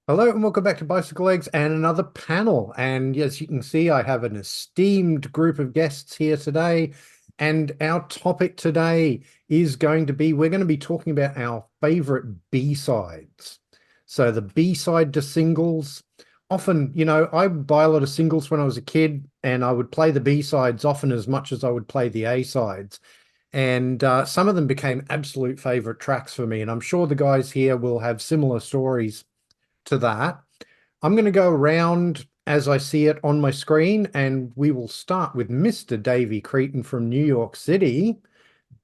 Hello and welcome back to Bicycle Legs and another panel. And as you can see, I have an esteemed group of guests here today. And our topic today is going to be, we're going to be talking about our favorite B-sides. So the B-side to singles. Often, I would buy a lot of singles when I was a kid, and I would play the B-sides often as much as I would play the A-sides. And some of them became absolute favorite tracks for me. And I'm sure the guys here will have similar stories to that. I'm going to go around as I see it on my screen, and we will start with Mr. Davey Cretan from New York City.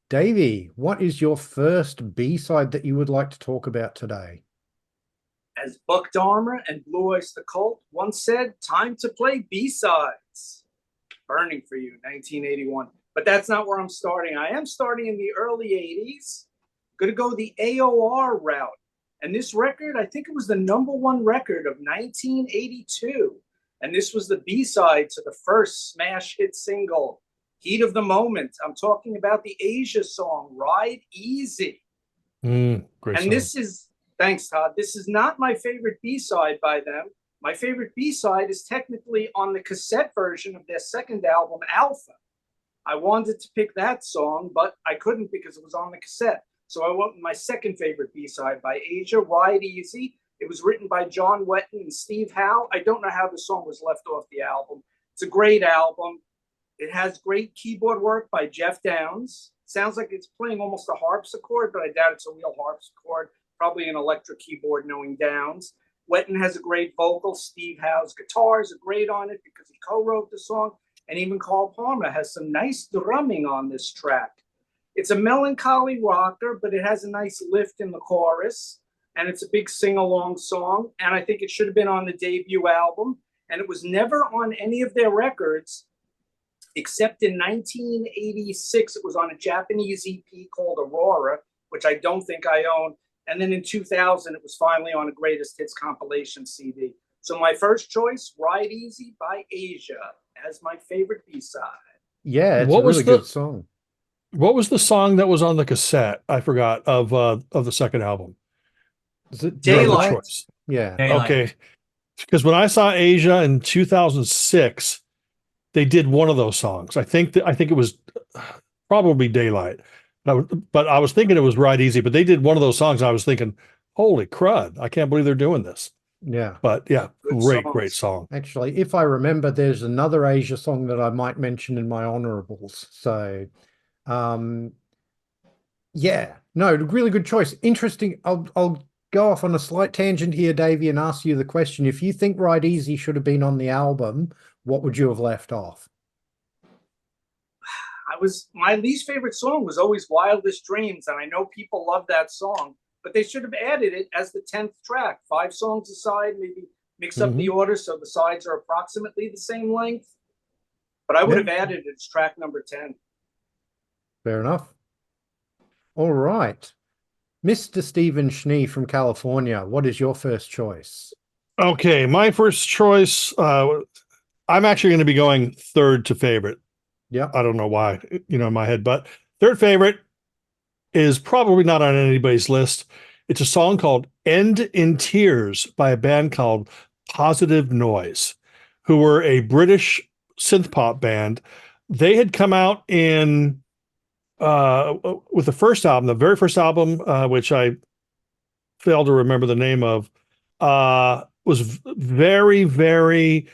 Davey, what is your first B-side that you would like to talk about today? As Buck Dharma and Blue Oyster Cult once said, time to play B-sides. Burning for You, 1981. But that's not where I'm starting. I am starting in the early 80s. Going to go the AOR route. And this record, I think it was the #1 record of 1982. And this was the B-side to the first smash hit single, Heat of the Moment. I'm talking about the Asia song, Ride Easy. Great And song. this is, thanks, Todd. This is not my favorite B-side by them. My favorite B-side is technically on the cassette version of their second album, Alpha. I wanted to pick that song, but I couldn't because it was on the cassette. So I went with my second favorite B-side by Asia, Ride Easy. It was written by John Wetton and Steve Howe. I don't know how the song was left off the album. It's a great album. It has great keyboard work by Jeff Downes. Sounds like it's playing almost a harpsichord, but I doubt it's a real harpsichord. Probably an electric keyboard, knowing Downes. Wetton has a great vocal. Steve Howe's guitars are great on it because he co-wrote the song. And even Carl Palmer has some nice drumming on this track. It's a melancholy rocker, but it has a nice lift in the chorus. And it's a big sing-along song. And I think it should have been on the debut album. And it was never on any of their records, except in 1986. It was on a Japanese EP called Aurora, which I don't think I own. And then in 2000, it was finally on a Greatest Hits compilation CD. So my first choice, Ride Easy by Asia, as my favorite B-side. Yeah, it's a What really was good the song. what was the song that was on the cassette? I forgot of the second album. Is it Your other Daylight. Daylight? choice. Yeah. Daylight. Okay. Because when I saw Asia in 2006, they did one of those songs. I think it was probably Daylight. But I was thinking it was Ride Easy, but they did one of those songs. And I was thinking, holy crud, I can't believe they're doing this. Yeah. But yeah, Good great songs. song. Actually, if I remember, there's another Asia song that I might mention in my honorables. So, um, yeah, no, really good choice. Interesting. I'll go off on a slight tangent here, Davey, and ask you the question. If you think Ride Easy should have been on the album, what would you have left off? My least favorite song was always Wildest Dreams, and I know people love that song, but they should have added it as the 10th track. 5 songs aside, maybe mix up the order so the sides are approximately the same length. But I would have added it as track number 10. Fair enough. All right. Mr. Stephen Schnee from California, what is your first choice? Okay, my first choice, I'm actually going to be going third to favorite. Yeah. I don't know why, in my head, but third favorite is probably not on anybody's list. It's a song called End in Tears by a band called Positive Noise, who were a British synth pop band. They had come out with the first album, the very first album, which I failed to remember the name of, was very, very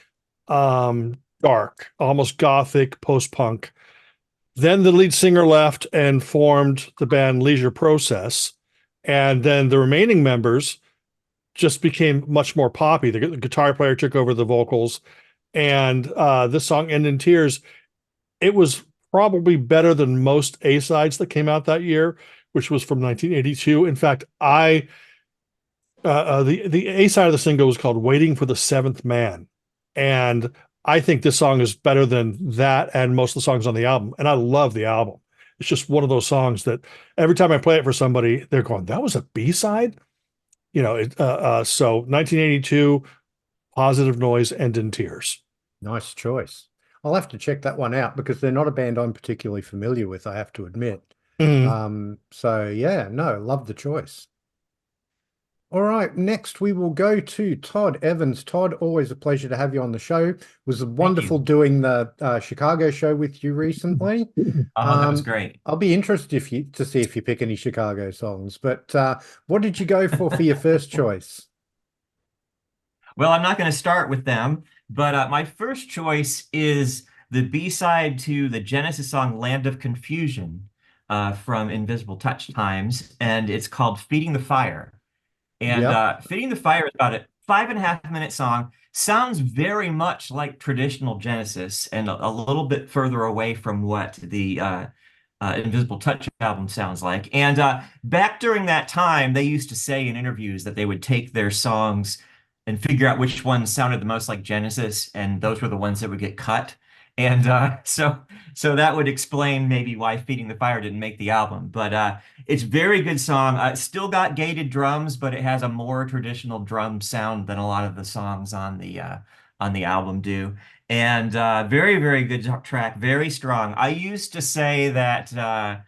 dark, almost gothic, post-punk. Then the lead singer left and formed the band Leisure Process. And then the remaining members just became much more poppy. The guitar player took over the vocals. And this song, End in Tears, it was probably better than most A-sides that came out that year, which was from 1982. In fact, the A-side of the single was called Waiting for the Seventh Man. And I think this song is better than that and most of the songs on the album. And I love the album. It's just one of those songs that every time I play it for somebody, they're going, that was a B-side? So 1982, Positive Noise, End in Tears. Nice choice. I'll have to check that one out because they're not a band I'm particularly familiar with, I have to admit. Mm-hmm. So yeah, no, love the choice. All right, next we will go to Todd Evans. Todd, always a pleasure to have you on the show. It was Thank wonderful you. doing the Chicago show with you recently. Oh, that was great. I'll be interested to see if you pick any Chicago songs. But what did you go for your first choice? Well, I'm not going to start with them, but my first choice is the B-side to the Genesis song Land of Confusion from Invisible Touch Times, and it's called Feeding the Fire. And Yep. Feeding the Fire is about a 5.5 minute song. Sounds very much like traditional Genesis and a little bit further away from what the Invisible Touch album sounds like. And back during that time, they used to say in interviews that they would take their songs and figure out which ones sounded the most like Genesis, and those were the ones that would get cut. And so that would explain maybe why Feeding the Fire didn't make the album. But it's a very good song. It's still got gated drums, but it has a more traditional drum sound than a lot of the songs on the album do. And very, very good track, very strong. I used to say that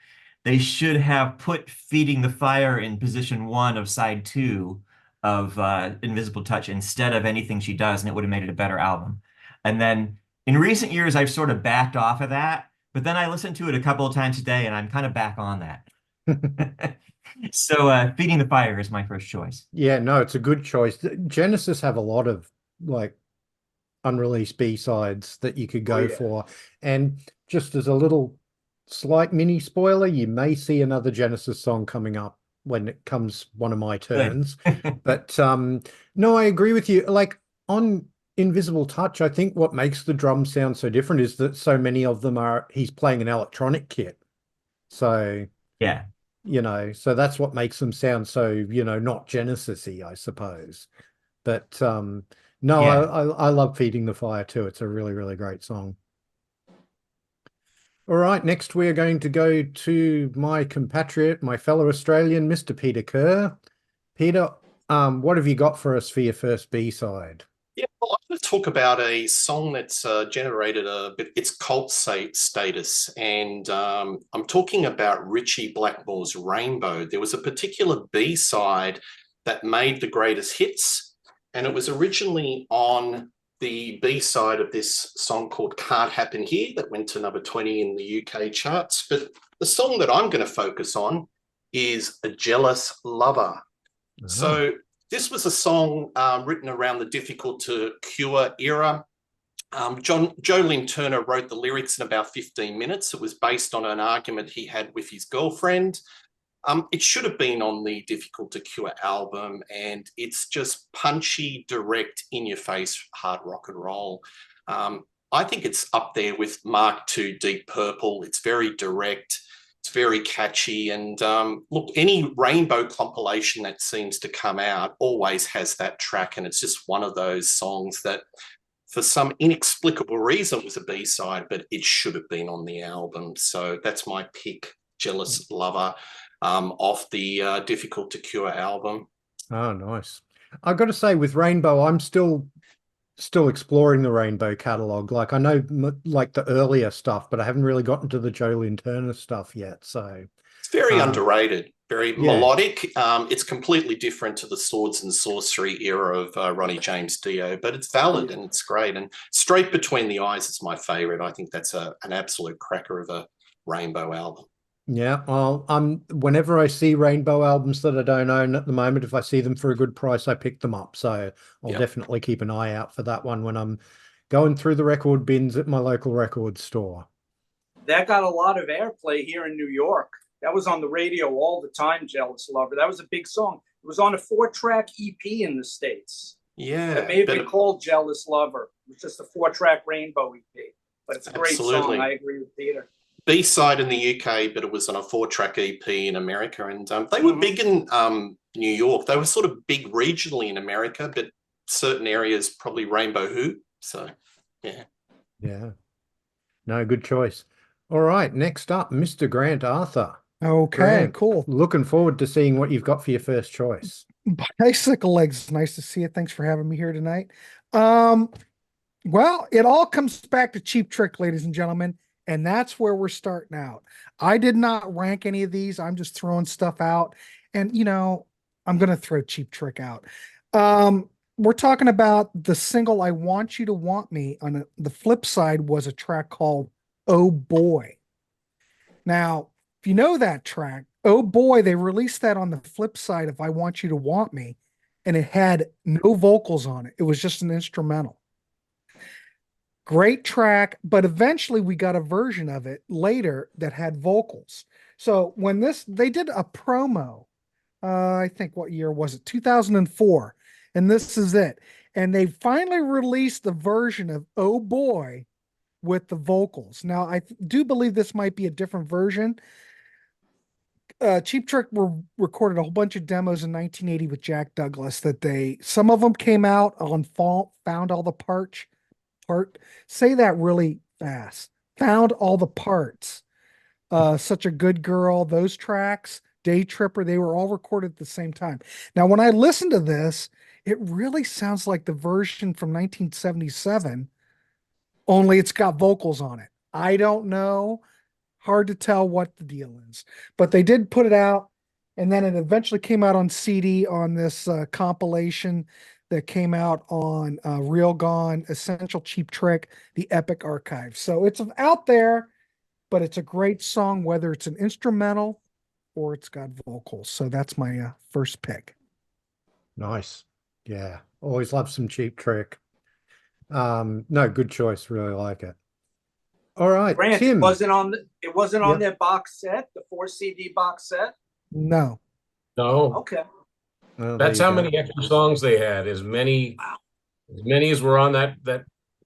they should have put Feeding the Fire in position 1 of side 2 of Invisible Touch instead of Anything She Does, and it would have made it a better album. And then in recent years, I've sort of backed off of that, but then I listened to it a couple of times today, and I'm kind of back on that. So Feeding the Fire is my first choice. Yeah, no, it's a good choice. Genesis have a lot of like unreleased B-sides that you could go for. And just as a little slight mini spoiler, you may see another Genesis song coming up when it comes one of my turns. But no, I agree with you. Like on Invisible Touch, I think what makes the drums sound so different is that so many of them he's playing an electronic kit. So yeah, so that's what makes them sound so, not Genesis-y, I suppose. But no, yeah. I love Feeding the Fire too. It's a really, really great song. All right, next we are going to go to my compatriot, my fellow Australian, Mr. Peter Kerr. Peter, what have you got for us for your first B-side? Yeah, well, I'm going to talk about a song that's generated its cult status, and I'm talking about Ritchie Blackmore's Rainbow. There was a particular B-side that made the greatest hits, and it was originally on the B-side of this song called Can't Happen Here that went to number 20 in the UK charts. But the song that I'm going to focus on is A Jealous Lover. Oh. So this was a song written around the Difficult to Cure era. Joe Lynn Turner wrote the lyrics in about 15 minutes. It was based on an argument he had with his girlfriend. It should have been on the Difficult to Cure album, and it's just punchy, direct, in-your-face hard rock and roll. I think it's up there with Mark II, Deep Purple. It's very direct. It's very catchy. And look, any Rainbow compilation that seems to come out always has that track, and it's just one of those songs that for some inexplicable reason was a B-side, but it should have been on the album. So that's my pick, Jealous Lover, off the Difficult to Cure album. Oh, nice. I've got to say, with Rainbow, I'm still exploring the Rainbow catalog. Like I know like the earlier stuff, but I haven't really gotten to the Joe Lynn Turner stuff yet. So it's very underrated, very melodic. It's completely different to the Swords and Sorcery era of Ronnie James Dio, but it's valid and it's great. And Straight Between the Eyes is my favorite. I think that's an absolute cracker of a Rainbow album. Yeah, well, whenever I see Rainbow albums that I don't own at the moment, if I see them for a good price, I pick them up. So I'll definitely keep an eye out for that one when I'm going through the record bins at my local record store. That got a lot of airplay here in New York. That was on the radio all the time, Jealous Lover. That was a big song. It was on a 4-track EP in the States. Yeah. It may have been called Jealous Lover. It was just a 4-track Rainbow EP. But it's a great song. I agree with Peter. B-side in the UK, but it was on a 4-track EP in America. And they were big in New York. They were sort of big regionally in America, but certain areas probably Rainbow Who. So, yeah. Yeah. No, good choice. All right. Next up, Mr. Grant Arthur. Okay, Grant, cool. Looking forward to seeing what you've got for your first choice. Bicyclelegs. Nice to see you. Thanks for having me here tonight. Well, it all comes back to Cheap Trick, ladies and gentlemen. And that's where we're starting out. I did not rank any of these. I'm just throwing stuff out. And, I'm gonna throw Cheap Trick out. We're talking about the single "I Want You to Want Me." On the flip side was a track called "Oh Boy." Now, if you know that track, "Oh Boy," they released that on the flip side of "I Want You to Want Me," and it had no vocals on it. It was just an instrumental. Great track, but eventually we got a version of it later that had vocals. So when they did a promo, I think what year was it? 2004. And this is it. And they finally released the version of "Oh Boy" with the vocals. Now, I do believe this might be a different version. Cheap Trick recorded a whole bunch of demos in 1980 with Jack Douglas some of them came out on Found All the Parts. Say that really fast. Found All the Parts. Such a Good Girl, those tracks, Day Tripper, they were all recorded at the same time. Now, when I listen to this, it really sounds like the version from 1977, only it's got vocals on it. I don't know. Hard to tell what the deal is, but they did put it out, and then it eventually came out on CD on this compilation that came out on Real Gone, Essential Cheap Trick, The Epic Archive. So it's out there, but it's a great song, whether it's an instrumental or it's got vocals. So that's my first pick. Nice. Yeah. Always love some Cheap Trick. No, good choice. Really like it. All right, Grant, Tim. it wasn't on their box set, the 4 CD box set. No. No, Okay. Well, that's there how you many go. extra songs they had. As many as were on that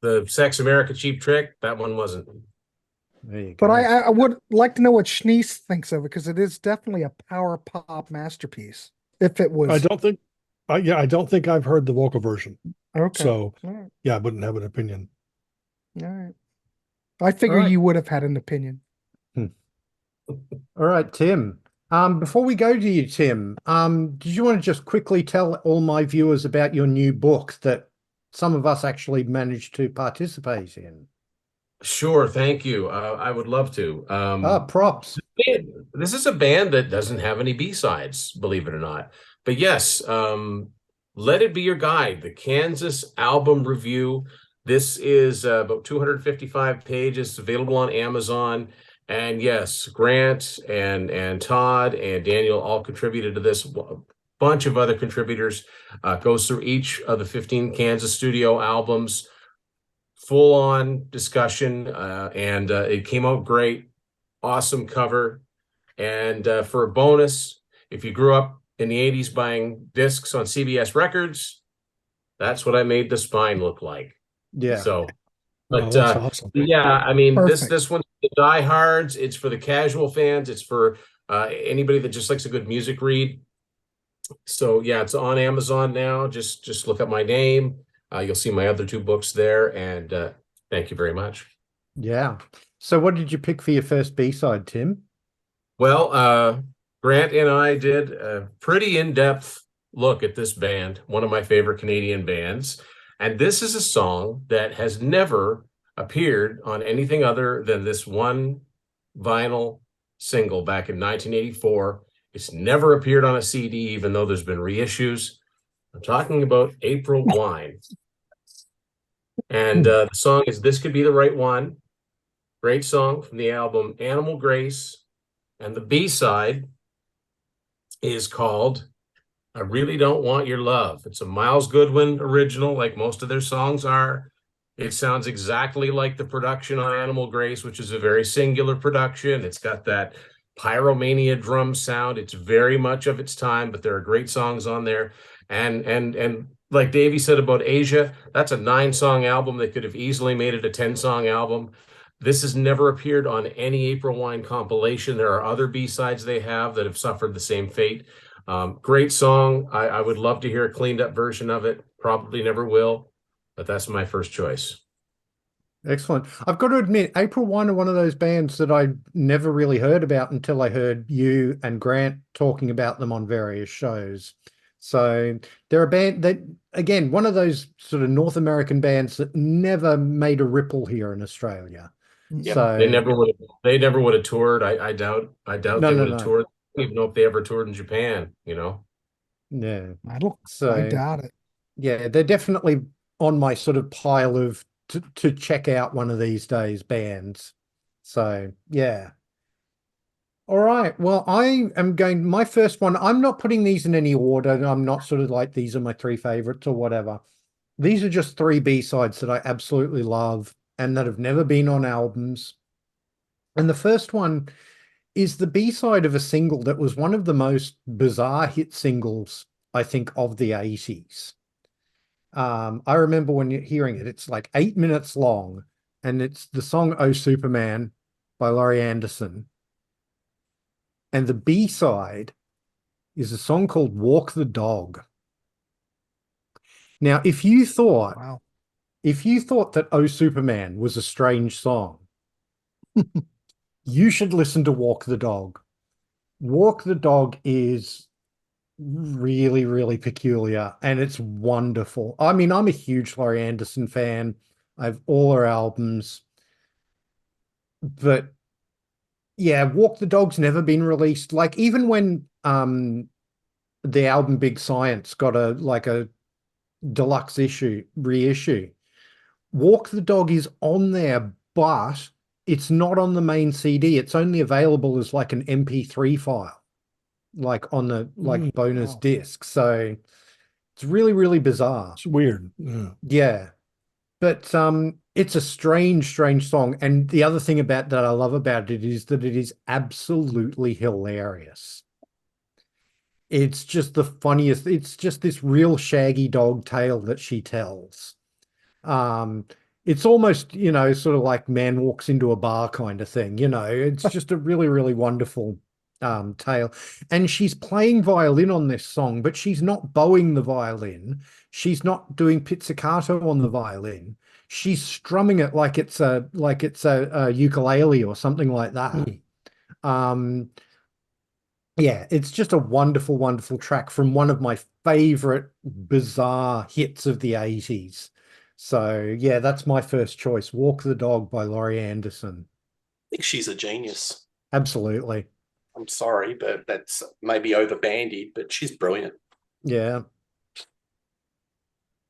the Sex America Cheap Trick. That one wasn't. There you But go. I would like to know what Schneese thinks of it, because it is definitely a power pop masterpiece. If it was I don't think I've heard the vocal version. okay. So All right. yeah, I wouldn't have an opinion. All right. I figure All right. you would have had an opinion. All right, Tim. Before we go to you, Tim, did you want to just quickly tell all my viewers about your new book that some of us actually managed to participate in? Sure, thank you. I would love to. Props. This is a band that doesn't have any B-sides, believe it or not. But yes, Let It Be Your Guide, the Kansas album review. This is about 255 pages, available on Amazon. And yes, Grant and Todd and Daniel all contributed to this. A bunch of other contributors. Goes through each of the 15 Kansas studio albums. Full-on discussion, and it came out great. Awesome cover. And for a bonus, if you grew up in the 80s buying discs on CBS Records, that's what I made the spine look like. Yeah. So, Oh, but that's awesome. yeah, I mean, Perfect. this one's for the diehards. It's for the casual fans. It's for anybody that just likes a good music read. So yeah, it's on Amazon now. Just look up my name. You'll see my other 2 books there, and thank you very much. Yeah. So what did you pick for your first B-side, Tim? Well, Grant and I did a pretty in-depth look at this band, one of my favorite Canadian bands. And this is a song that has never appeared on anything other than this one vinyl single back in 1984. It's never appeared on a CD, even though there's been reissues. I'm talking about April Wine. And the song is This Could Be the Right One. Great song from the album Animal Grace. And the B-side is called I Really Don't Want Your Love. It's a Miles Goodwin original, like most of their songs are. It sounds exactly like the production on Animal Grace, which is a very singular production. It's got that pyromania drum sound. It's very much of its time, but there are great songs on there. And like Davey said about Asia, that's a 9-song album. They could have easily made it a 10-song album. This has never appeared on any April Wine compilation. There are other B-sides they have that have suffered the same fate. Great song. I would love to hear a cleaned up version of it. Probably never will, but that's my first choice. Excellent. I've got to admit, April Wine are one of those bands that I never really heard about until I heard you and Grant talking about them on various shows. So they're a band that, again, one of those sort of North American bands that never made a ripple here in Australia. Yeah, So they never would have toured. I doubt No, they no, would have no. toured. I don't even know if they ever toured in Japan, you know. Yeah. I don't. I So doubt it. yeah, they're definitely on my sort of pile of to check out one of these days bands. So yeah. All right. Well, I am going my first one. I'm not putting these in any order. I'm not sort of like these are my three favorites or whatever. These are just three B-sides that I absolutely love and that have never been on albums. And the first one is the B-side of a single that was one of the most bizarre hit singles, I think, of the 80s. I remember when you're hearing it, it's like 8 minutes long, and it's the song "Oh Superman" by Laurie Anderson. And the B-side is a song called "Walk the Dog." Now, Wow. if you thought that "Oh Superman" was a strange song, you should listen to "Walk the Dog." "Walk the Dog" is really, really peculiar and it's wonderful. I mean, I'm a huge Laurie Anderson fan. I have all her albums, but yeah, Walk the Dog's never been released. Like even when the album Big Science got a deluxe reissue, Walk the Dog is on there, but it's not on the main CD. It's only available as like an MP3 file, like on the bonus wow. disc. So it's really, really bizarre. It's weird. Yeah. Yeah. But it's a strange, strange song. And the other thing about that I love about it is that it is absolutely hilarious. It's just the funniest. It's just this real shaggy dog tale that she tells. Um, it's almost, sort of like man walks into a bar kind of thing, It's just a really, really wonderful tale. And she's playing violin on this song, but she's not bowing the violin. She's not doing pizzicato on the violin. She's strumming it like it's a ukulele or something like that. Um, yeah, it's just a wonderful, wonderful track from one of my favorite bizarre hits of the 80s. So yeah, that's my first choice. "Walk the Dog" by Laurie Anderson. think she's a genius. Absolutely. I'm sorry, but that's maybe over bandied, but she's brilliant. Yeah.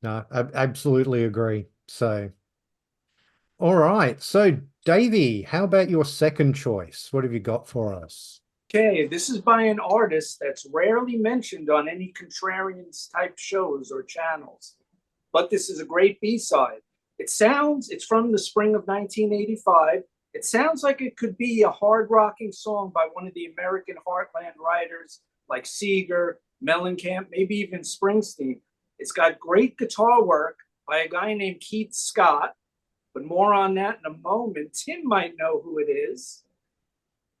No, I absolutely agree. So, all right. So, Davey, how about your second choice? What have you got for us? Okay, this is by an artist that's rarely mentioned on any contrarians type shows or channels, but this is a great B-side. It's from the spring of 1985. It sounds like it could be a hard rocking song by one of the American Heartland writers like Seeger, Mellencamp, maybe even Springsteen. It's got great guitar work by a guy named Keith Scott, but more on that in a moment. Tim might know who it is.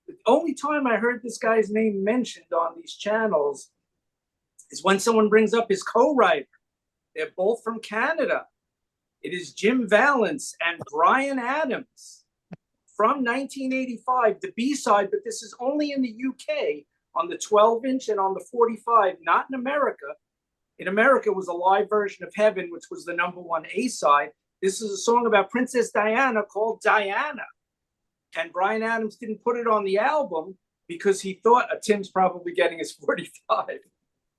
The only time I heard this guy's name mentioned on these channels is when someone brings up his co-writer. They're both from Canada. It is Jim Vallance and Bryan Adams from 1985, the B-side, but this is only in the UK on the 12-inch and on the 45, not in America. In America, it was a live version of Heaven, which was the #1 A-side. This is a song about Princess Diana called Diana. And Bryan Adams didn't put it on the album because he thought Tim's probably getting his 45.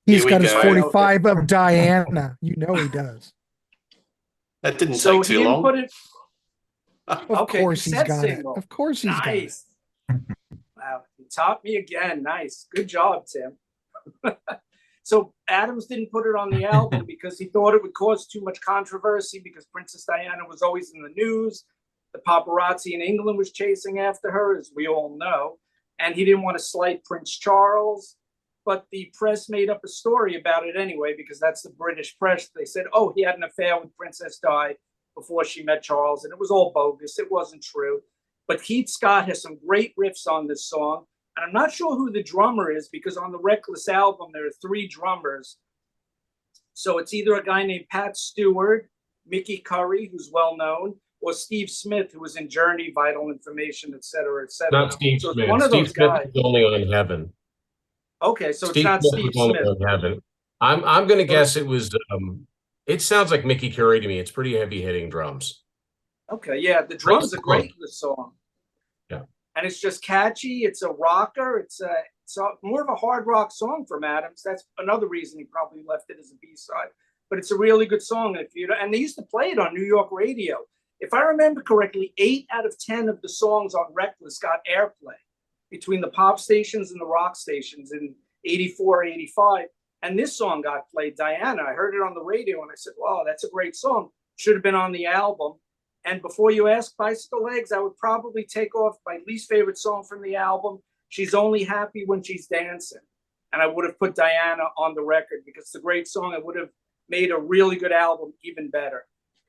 He's got his 45 of Diana. You know he does. That didn't take too long. Put it, Of course he's got single. It. Of course he's got it. Wow, you topped me again. Nice. Good job, Tim. So Adams didn't put it on the album because he thought it would cause too much controversy because Princess Diana was always in the news. The paparazzi in England was chasing after her, as we all know. And he didn't want to slight Prince Charles. But the press made up a story about it anyway, because that's the British press. They said, oh, he had an affair with Princess Di before she met Charles. And it was all bogus. It wasn't true. But Keith Scott has some great riffs on this song. And I'm not sure who the drummer is, because on the Reckless album, there are 3 drummers. So it's either a guy named Pat Stewart, Mickey Curry, who's well known, or Steve Smith, who was in Journey, Vital Information, et cetera, et cetera. Not Steve so Smith. One of Steve those Smith guys. is only on Heaven. Okay, so Steve it's not Smith Steve is only Smith. on Heaven. I'm going to guess it was. It sounds like Mickey Curry to me. It's pretty heavy hitting drums. Okay, yeah, the drums are great in the song. Yeah, and it's just catchy. It's a rocker. It's It's more of a hard rock song from Adams. That's another reason he probably left it as a B-side. But it's a really good song. And they used to play it on New York radio. If I remember correctly, 8 out of 10 of the songs on Reckless got airplay between the pop stations and the rock stations in 84, 85. And this song got played, Diana. I heard it on the radio and I said, wow, that's a great song. Should have been on the album. And before you ask Bicycle Legs, I would probably take off my least favorite song from the album, She's Only Happy When She's Dancing. And I would have put Diana on the record because it's a great song. It would have made a really good album even better.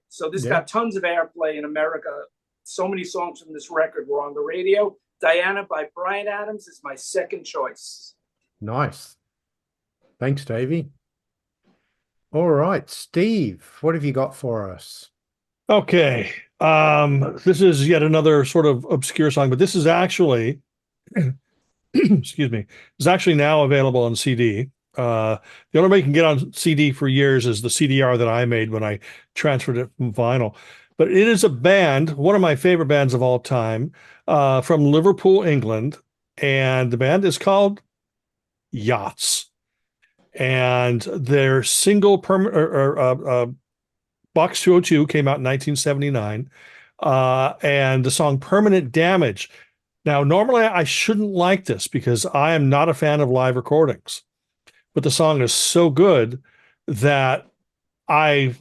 So this got tons of airplay in America. So many songs from this record were on the radio. Diana by Bryan Adams is my second choice. Nice. Thanks, Davey. All right, Steve, what have you got for us? Okay. This is yet another sort of obscure song, but this is actually, excuse me, is actually now available on CD. The only way you can get on CD for years is the CDR that I made when I transferred it from vinyl. But it is a band, one of my favorite bands of all time, from Liverpool, England, and the band is called Yachts. And their single Box 202 came out in 1979, and the song Permanent Damage. Now, normally I shouldn't like this because I am not a fan of live recordings, but the song is so good that I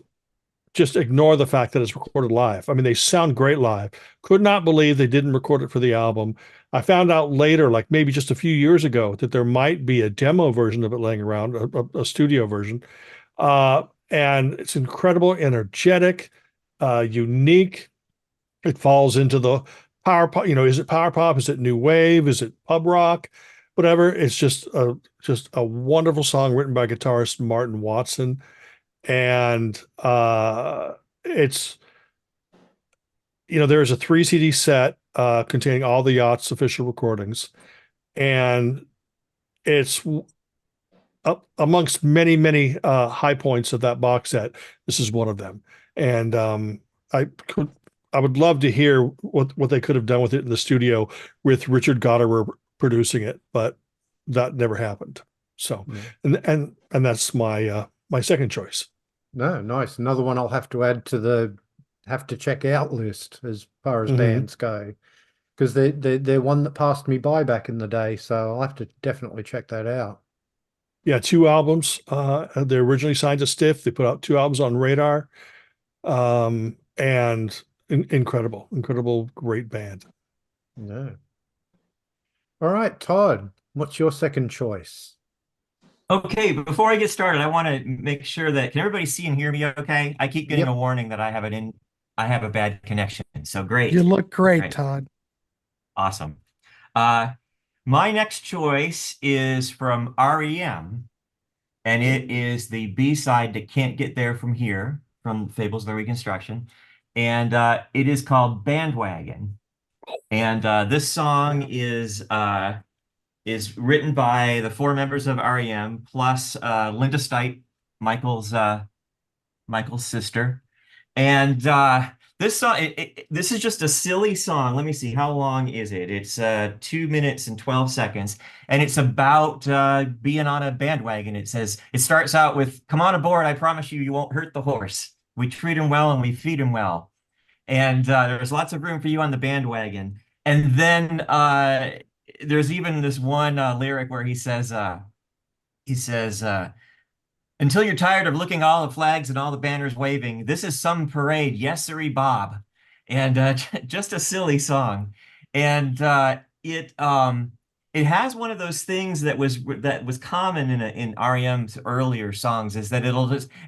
just ignore the fact that it's recorded live. I mean, they sound great live. Could not believe they didn't record it for the album. I found out later, like maybe just a few years ago, that there might be a demo version of it laying around, a studio version. And it's incredible, energetic, unique. It falls into the power pop. Is it power pop? Is it new wave? Is it pub rock? Whatever. It's just a wonderful song written by guitarist Martin Watson. And it's, there's a 3 CD set containing all the Yachts official recordings, and it's amongst many, many high points of that box set. This is one of them. And I would love to hear what they could have done with it in the studio with Richard Goddard producing it, but that never happened. So, and that's my my second choice. No, nice. Another one I'll have to add to the have to check out list as far as bands go, because they're one that passed me by back in the day. So I'll have to definitely check that out. Yeah, 2 albums. They originally signed to Stiff. They put out 2 albums on Radar, and incredible, great band. No. All right, Todd, what's your second choice? Okay, before I get started, I want to make sure that can everybody see and hear me okay? I keep getting a warning that I have a bad connection. So great. You look great, Todd. Awesome. My next choice is from R.E.M. and it is the B-side to Can't Get There From Here from Fables of the Reconstruction. And it is called Bandwagon. And this song is written by the 4 members of R.E.M. plus Linda Stipe, Michael's sister. And this song, this is just a silly song. Let me see, how long is it? It's 2 minutes and 12 seconds. And it's about being on a bandwagon. It starts out with, "Come on aboard, I promise you won't hurt the horse. We treat him well and we feed him well. And there's lots of room for you on the bandwagon." And then there's even this one lyric where he says, "Until you're tired of looking all the flags and all the banners waving, this is some parade, yes sirree, Bob." And just a silly song. And it has one of those things that was common in R.E.M's earlier songs, is that it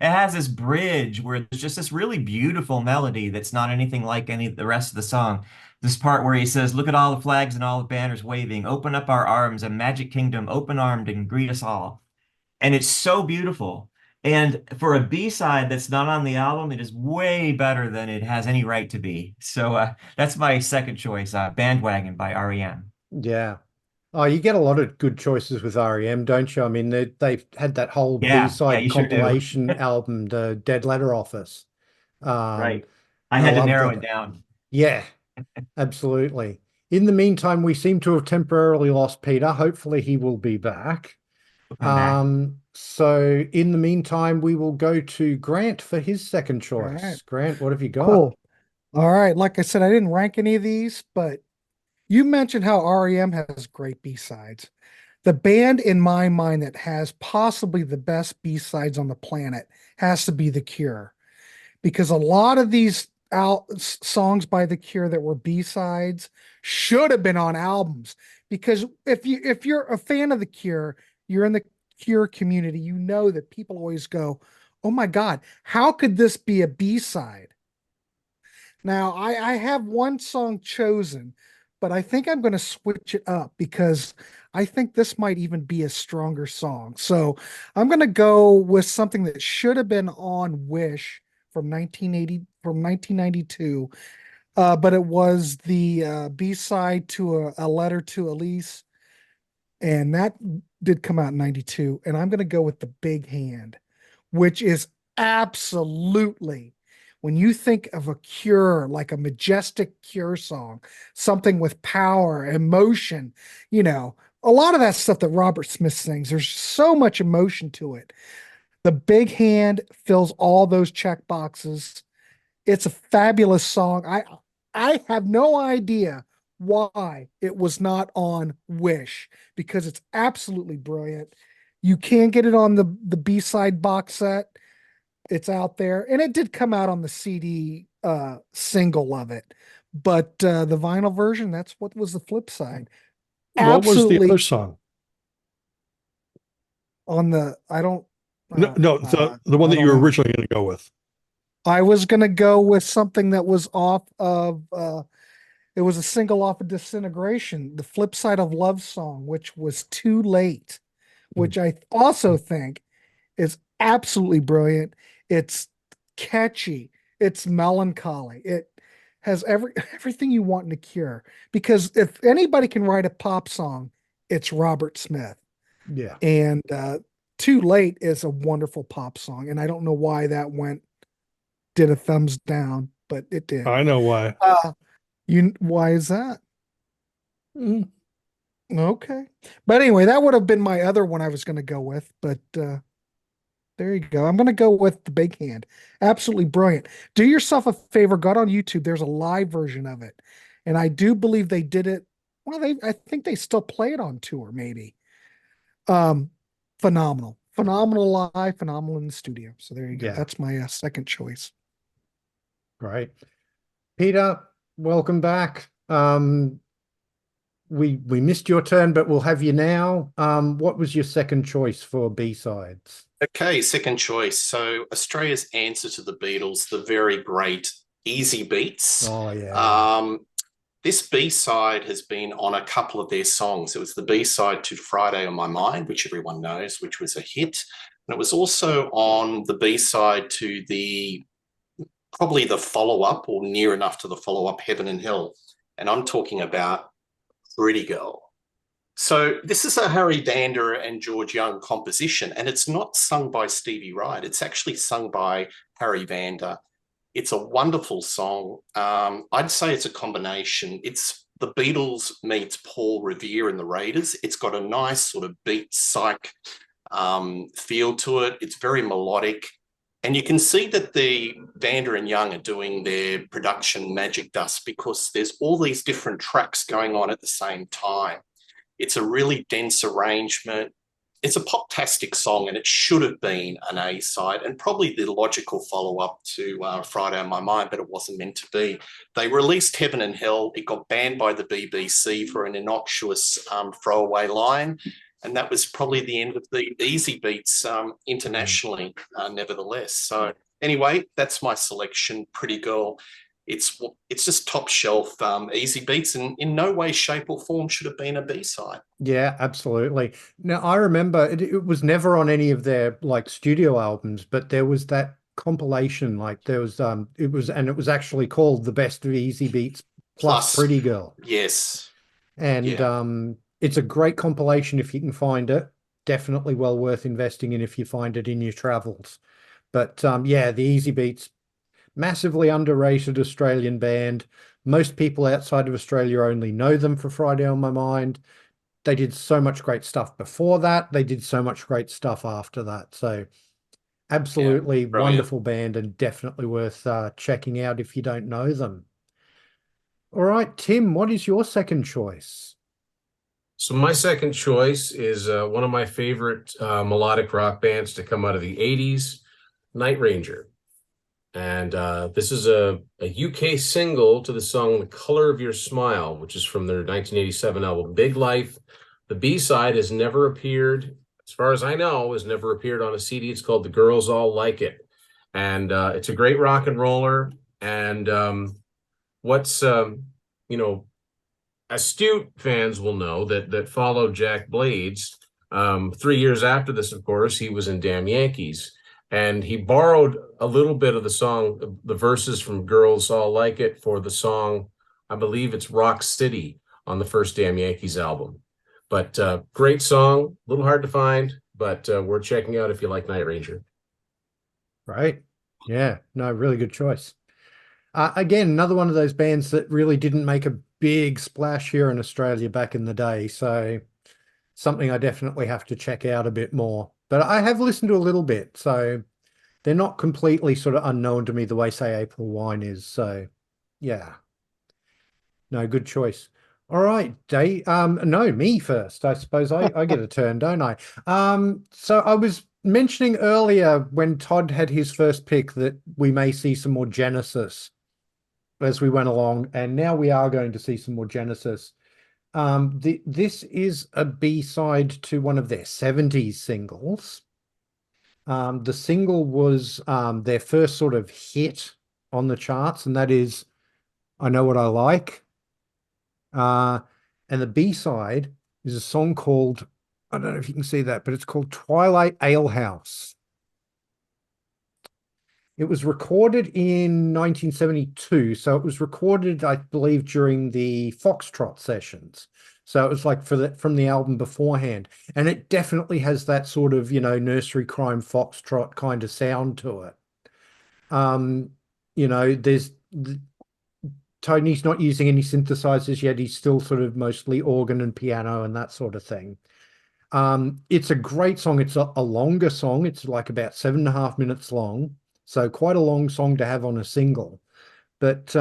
has this bridge where there's just this really beautiful melody that's not anything like any of the rest of the song. This part where he says, "Look at all the flags and all the banners waving, open up our arms, a magic kingdom, open-armed and greet us all." And it's so beautiful. And for a B-side that's not on the album, it is way better than it has any right to be. So that's my second choice, Bandwagon by R.E.M. Yeah. Oh, you get a lot of good choices with R.E.M., don't you? I mean, they've had that whole B-side compilation album, the Dead Letter Office. Right. I had to narrow it down. Yeah, absolutely. In the meantime, we seem to have temporarily lost Peter. Hopefully he will be back. Come back. So in the meantime, we will go to Grant for his second choice. right. Grant, what have you got? Cool. All right. Like I said, I didn't rank any of these, but you mentioned how REM has great B-sides. The band in my mind that has possibly the best B-sides on the planet has to be The Cure, because a lot of these songs by The Cure that were B-sides should have been on albums. Because if you're a fan of The Cure, you're in the Cure community, you know that people always go, "Oh my God, how could this be a B-side?" Now, I have one song chosen, but I think I'm going to switch it up because I think this might even be a stronger song. So I'm going to go with something that should have been on Wish from 1992, but it was the B-side to a Letter to Elise, and that did come out in 92. And I'm going to go with The Big Hand, which is absolutely, when you think of a Cure, like a majestic Cure song, something with power, emotion, a lot of that stuff that Robert Smith sings, there's so much emotion to it. The Big Hand fills all those check boxes. It's a fabulous song. I have no idea why it was not on Wish, because it's absolutely brilliant. You can get it on the B-side box set. It's out there, and it did come out on the CD single of it, but the vinyl version, that's what was the flip side. What was the Absolutely other song? on the I don't No, the one I that you don't were know. originally going to go with. I was gonna go with something that was off of it was a single off of Disintegration, the flip side of Love Song, which was Too Late, which I also think is absolutely brilliant. It's catchy, it's melancholy, it has everything you want in a Cure. Because if anybody can write a pop song, it's Robert Smith. Yeah. And Too Late is a wonderful pop song, and I don't know why that did a thumbs down, but it did. I know why. Why is that? Mm. Okay. But anyway, that would have been my other one I was going to go with, but there you go. I'm going to go with The Big Hand. Absolutely brilliant. Do yourself a favor, go on YouTube. There's a live version of it. And I do believe they did it. Well, I think they still play it on tour, maybe. Phenomenal. Phenomenal live, phenomenal in the studio. So there you go. Yeah. That's my second choice. Great. Peter, welcome back. We missed your turn, but we'll have you now. What was your second choice for B-sides? Okay, second choice. So Australia's answer to the Beatles, the very great Easybeats. Oh, yeah. This B-side has been on a couple of their songs. It was the B-side to Friday on My Mind, which everyone knows, which was a hit. And it was also on the B-side to probably the follow-up, or near enough to the follow-up, Heaven and Hell. And I'm talking about Pretty Girl. So this is a Harry Vanda and George Young composition, and it's not sung by Stevie Wright. It's actually sung by Harry Vanda. It's a wonderful song. I'd say it's a combination. It's the Beatles meets Paul Revere and the Raiders. It's got a nice sort of beat psych feel to it. It's very melodic. And you can see that the Vanda and Young are doing their production magic dust, because there's all these different tracks going on at the same time. It's a really dense arrangement. It's a pop-tastic song, and it should have been an A-side and probably the logical follow-up to Friday on My Mind, but it wasn't meant to be. They released Heaven and Hell. It got banned by the BBC for an innocuous throwaway line, and that was probably the end of the Easybeats internationally, nevertheless. So anyway, that's my selection, Pretty Girl. It's just top shelf Easybeats, and in no way, shape or form should have been a B-side. Yeah, absolutely. Now, I remember it was never on any of their like studio albums, but there was that compilation, like there was it was actually called The Best of Easybeats plus Pretty Girl. Yes. And yeah. It's a great compilation if you can find it. Definitely well worth investing in if you find it in your travels. But yeah, the Easybeats, massively underrated Australian band. Most people outside of Australia only know them for Friday on My Mind. They did so much great stuff before that. They did so much great stuff after that. So absolutely wonderful band and definitely worth checking out if you don't know them. All right, Tim, what is your second choice? So my second choice is one of my favorite melodic rock bands to come out of the 80s, Night Ranger. And this is a UK single to the song The Color of Your Smile, which is from their 1987 album Big Life. The B-side has never appeared, as far as I know, has never appeared on a CD. It's called The Girls All Like It. And it's a great rock and roller. And what's, astute fans will know that followed Jack Blades. 3 years after this, of course, he was in Damn Yankees. And he borrowed a little bit of the song, the verses from Girls All Like It for the song, I believe it's Rock City on the first Damn Yankees album. But great song, a little hard to find, but worth checking out if you like Night Ranger. Right. Yeah, no, really good choice. Again, another one of those bands that really didn't make a big splash here in Australia back in the day. So something I definitely have to check out a bit more. But I have listened to a little bit, so they're not completely sort of unknown to me the way, say, April Wine is. So yeah. No, good choice. All right, Dave. No, me first. I suppose I get a turn, don't I? So I was mentioning earlier when Todd had his first pick that we may see some more Genesis as we went along, and now we are going to see some more Genesis. This is a B-side to one of their 70s singles. The single was their first sort of hit on the charts, and that is I Know What I Like. And the B-side is a song called, I don't know if you can see that, but it's called Twilight Alehouse. It was recorded in 1972. So it was recorded, I believe, during the Foxtrot sessions. So it was like from the album beforehand. And it definitely has that sort of, nursery crime Foxtrot kind of sound to it. There's Tony's not using any synthesizers yet. He's still sort of mostly organ and piano and that sort of thing. It's a great song. It's a longer song. It's like about 7.5 minutes long. So quite a long song to have on a single. But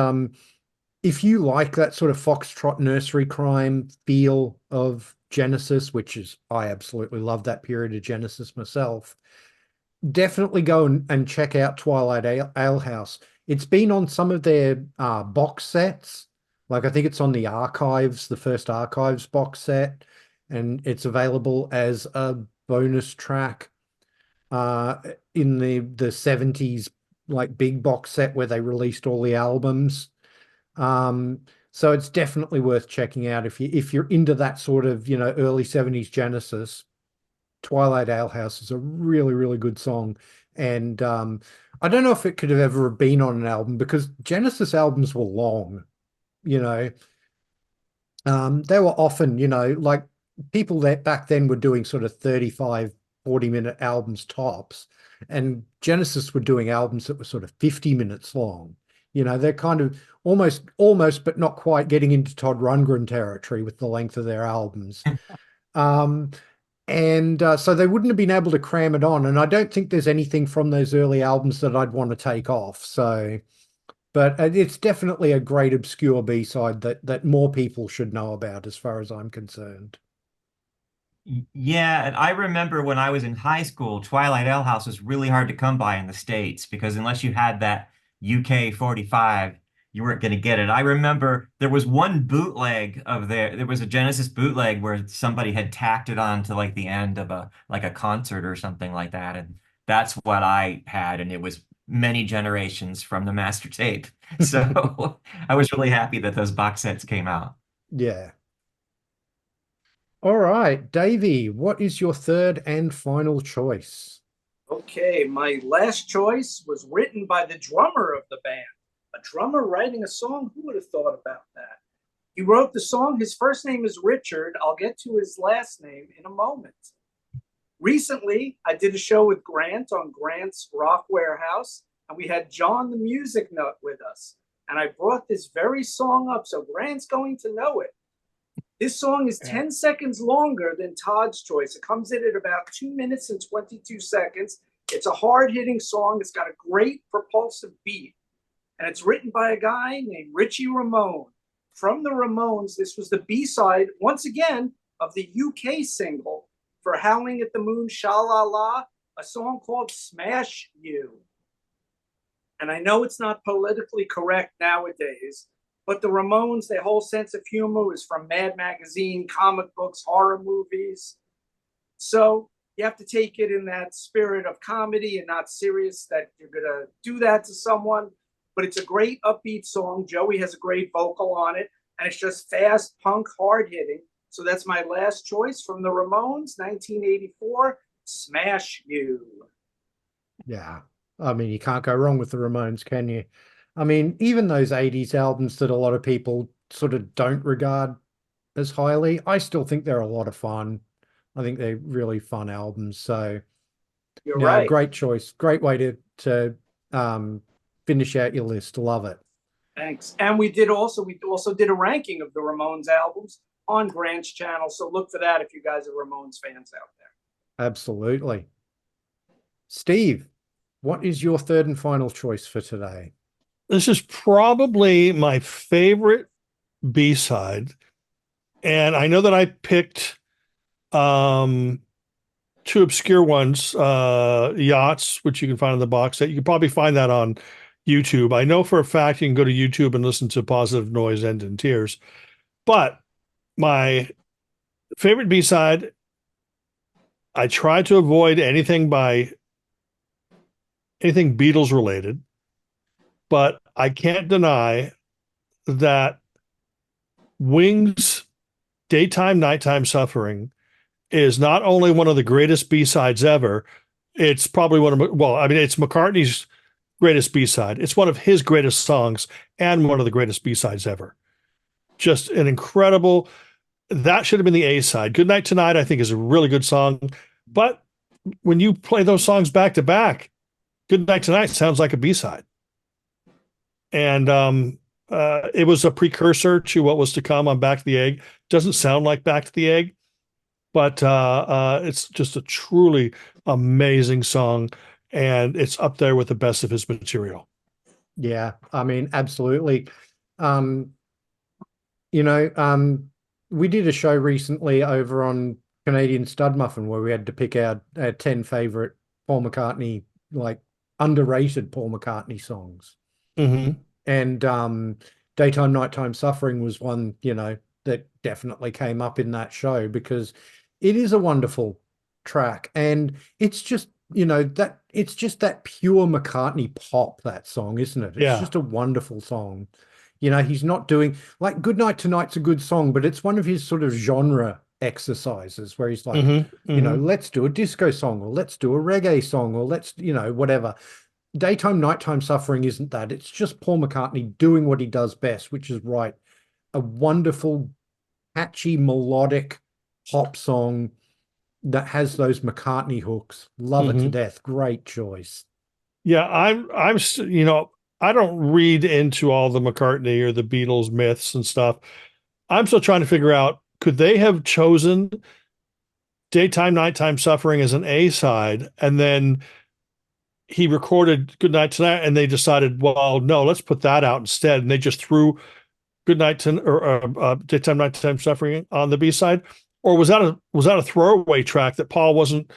if you like that sort of Foxtrot nursery crime feel of Genesis, I absolutely love that period of Genesis myself, definitely go and check out Twilight Alehouse. It's been on some of their box sets. Like I think it's on the Archives, the first Archives box set, and it's available as a bonus track in the 70s like big box set where they released all the albums. So it's definitely worth checking out if you're into that sort of, early 70s Genesis. Twilight Alehouse is a really, really good song. And I don't know if it could have ever been on an album because Genesis albums were long, they were often, like people that back then were doing sort of 35, 40-minute albums tops. And Genesis were doing albums that were sort of 50 minutes long. They're kind of almost, but not quite getting into Todd Rundgren territory with the length of their albums. And so they wouldn't have been able to cram it on. And I don't think there's anything from those early albums that I'd want to take off. So, but it's definitely a great obscure B-side that more people should know about as far as I'm concerned. Yeah, and I remember when I was in high school, Twilight Alehouse was really hard to come by in the States because unless you had that UK 45, you weren't going to get it. I remember there was one bootleg there was a Genesis bootleg where somebody had tacked it on to like the end of a concert or something like that. And that's what I had. And it was many generations from the master tape. So I was really happy that those box sets came out. Yeah. All right, Davey, what is your third and final choice? Okay, my last choice was written by the drummer of the band. A drummer writing a song? Who would have thought about that? He wrote the song. His first name is Richard. I'll get to his last name in a moment. Recently, I did a show with Grant on Grant's Rock Warehouse, and we had John the Music Nut with us. And I brought this very song up, so Grant's going to know it. This song is 10 seconds longer than Todd's choice. It comes in at about 2 minutes and 22 seconds. It's a hard-hitting song. It's got a great propulsive beat. And it's written by a guy named Richie Ramone. From the Ramones, this was the B-side, once again, of the UK single for Howling at the Moon, Sha-La-La, a song called Smash You. And I know it's not politically correct nowadays, but the Ramones, their whole sense of humor was from Mad Magazine, comic books, horror movies. So you have to take it in that spirit of comedy and not serious that you're going to do that to someone. But it's a great upbeat song. Joey has a great vocal on it, and it's just fast, punk, hard-hitting. So that's my last choice from the Ramones, 1984, Smash You. Yeah. I mean, you can't go wrong with the Ramones, can you? I mean, even those 80s albums that a lot of people sort of don't regard as highly, I still think they're a lot of fun. I think they're really fun albums. So, You're right. Great choice. Great way to finish out your list. Love it. Thanks. And we also did a ranking of the Ramones albums on Grant's channel. So look for that if you guys are Ramones fans out there. Absolutely. Steve, what is your third and final choice for today? This is probably my favorite B-side. And I know that I picked two obscure ones, Yachts, which you can find in the box set. You can probably find that on YouTube. I know for a fact you can go to YouTube and listen to Positive Noise, End in Tears. But my favorite B-side, I try to avoid anything Beatles related, but I can't deny that Wings' Daytime, Nighttime Suffering is not only one of the greatest B-sides ever, it's probably it's McCartney's greatest B-side. It's one of his greatest songs and one of the greatest B-sides ever. Just an incredible, that should have been the A-side. Good Night Tonight, I think, is a really good song. But when you play those songs back to back, Good Night Tonight sounds like a B-side. And it was a precursor to what was to come on Back to the Egg. Doesn't sound like Back to the Egg, but it's just a truly amazing song, and it's up there with the best of his material. Yeah, I mean, absolutely. We did a show recently over on Canadian Stud Muffin where we had to pick our 10 favorite Paul McCartney, like underrated Paul McCartney songs. Mm-hmm. And Daytime, Nighttime Suffering was one, that definitely came up in that show because it is a wonderful track. And it's just, it's just that pure McCartney pop, that song, isn't it? It's just a wonderful song. He's not doing, like, Good Night Tonight's a good song, but it's one of his sort of genre exercises where he's like, let's do a disco song, or let's do a reggae song, or let's, whatever. Daytime, Nighttime Suffering isn't that. It's just Paul McCartney doing what he does best, which is write a wonderful, catchy, melodic pop song that has those McCartney hooks. Love it to death. Great choice. Yeah, I'm I don't read into all the McCartney or the Beatles myths and stuff. I'm still trying to figure out, could they have chosen Daytime, Nighttime Suffering as an A-side, and then he recorded Good Night Tonight, and they decided, well, no, let's put that out instead, and they just threw Good Night or Daytime, Nighttime Suffering on the B-side? Or was that a throwaway track that Paul wasn't,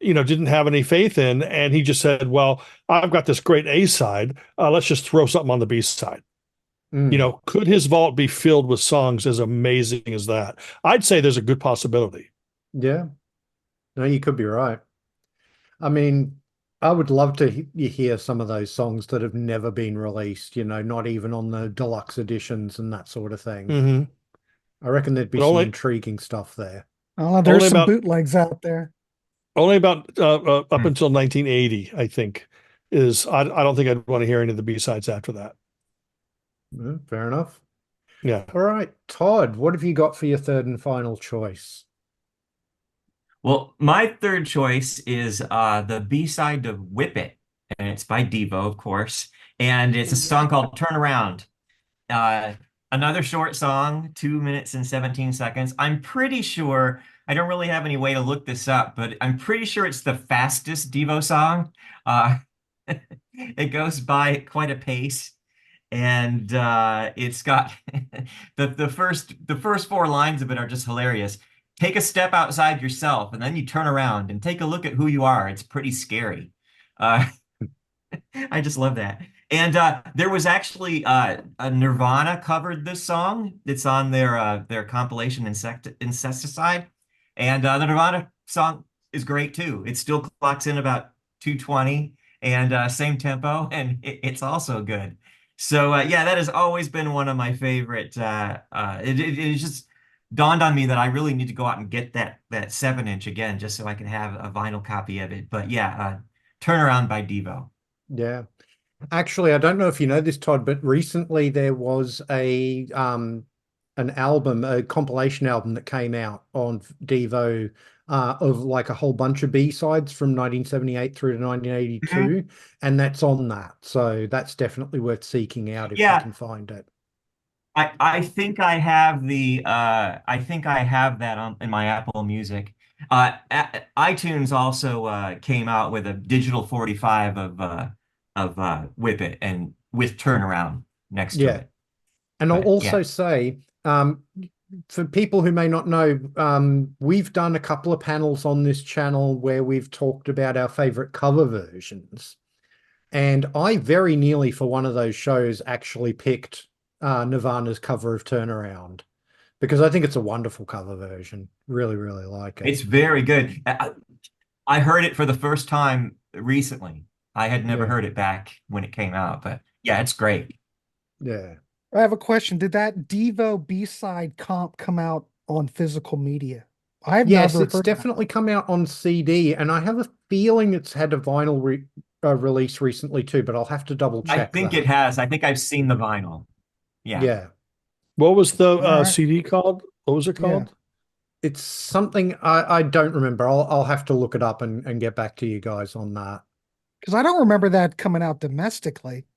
didn't have any faith in, and he just said, well, I've got this great A-side, let's just throw something on the B-side. Could his vault be filled with songs as amazing as that? I'd say there's a good possibility. Yeah. No, you could be right. I mean, I would love to hear some of those songs that have never been released, not even on the deluxe editions and that sort of thing. Mm-hmm. I reckon there'd be some intriguing stuff there. Oh, there's some bootlegs out there. Only about up until 1980, I think, is I don't think I'd want to hear any of the B-sides after that. Fair enough. Yeah. All right, Todd, what have you got for your third and final choice? Well, my third choice is the B-side to Whip It, and it's by Devo, of course, and it's a song called Turn Around. Another short song, 2 minutes and 17 seconds. I'm pretty sure, I don't really have any way to look this up, but I'm pretty sure it's the fastest Devo song. It goes by quite a pace, and it's got the first four lines of it are just hilarious. Take a step outside yourself, and then you turn around and take a look at who you are. It's pretty scary. Uh, I just love that. And there was actually a Nirvana covered this song. It's on their compilation Incesticide, and the Nirvana song is great too. It still clocks in about 220 and same tempo, and it's also good. So yeah, that has always been one of my favorite. It just dawned on me that I really need to go out and get that 7-inch again, just so I can have a vinyl copy of it. But yeah, Turnaround by Devo. Yeah. Actually, I don't know if you know this, Todd, but recently there was an album, a compilation album that came out on Devo of like a whole bunch of B-sides from 1978 through to 1982, and that's on that. So that's definitely worth seeking out if you Yeah. can find it. I think I have that on in my Apple Music. iTunes also came out with a digital 45 of Whip It and with Turnaround next to Yeah. it. And I'll But, also yeah. say, for people who may not know, we've done a couple of panels on this channel where we've talked about our favorite cover versions. And I very nearly, for one of those shows, actually picked Nirvana's cover of Turnaround because I think it's a wonderful cover version. Really, really like it. It's very good. I heard it for the first time recently. I had never Yeah. heard it back when it came out, but yeah, it's great. Yeah. I have a question. Did that Devo B-side comp come out on physical media? I've Yes, never it's heard that. definitely come out on CD, and I have a feeling it's had a vinyl release recently too, but I'll have to double I check think that. it has. I think I've seen the vinyl. Yeah. Yeah. What was the All right. CD called? What was it Yeah. called? It's something I don't remember. I'll have to look it up and get back to you guys on that. Because I don't remember that coming out domestically.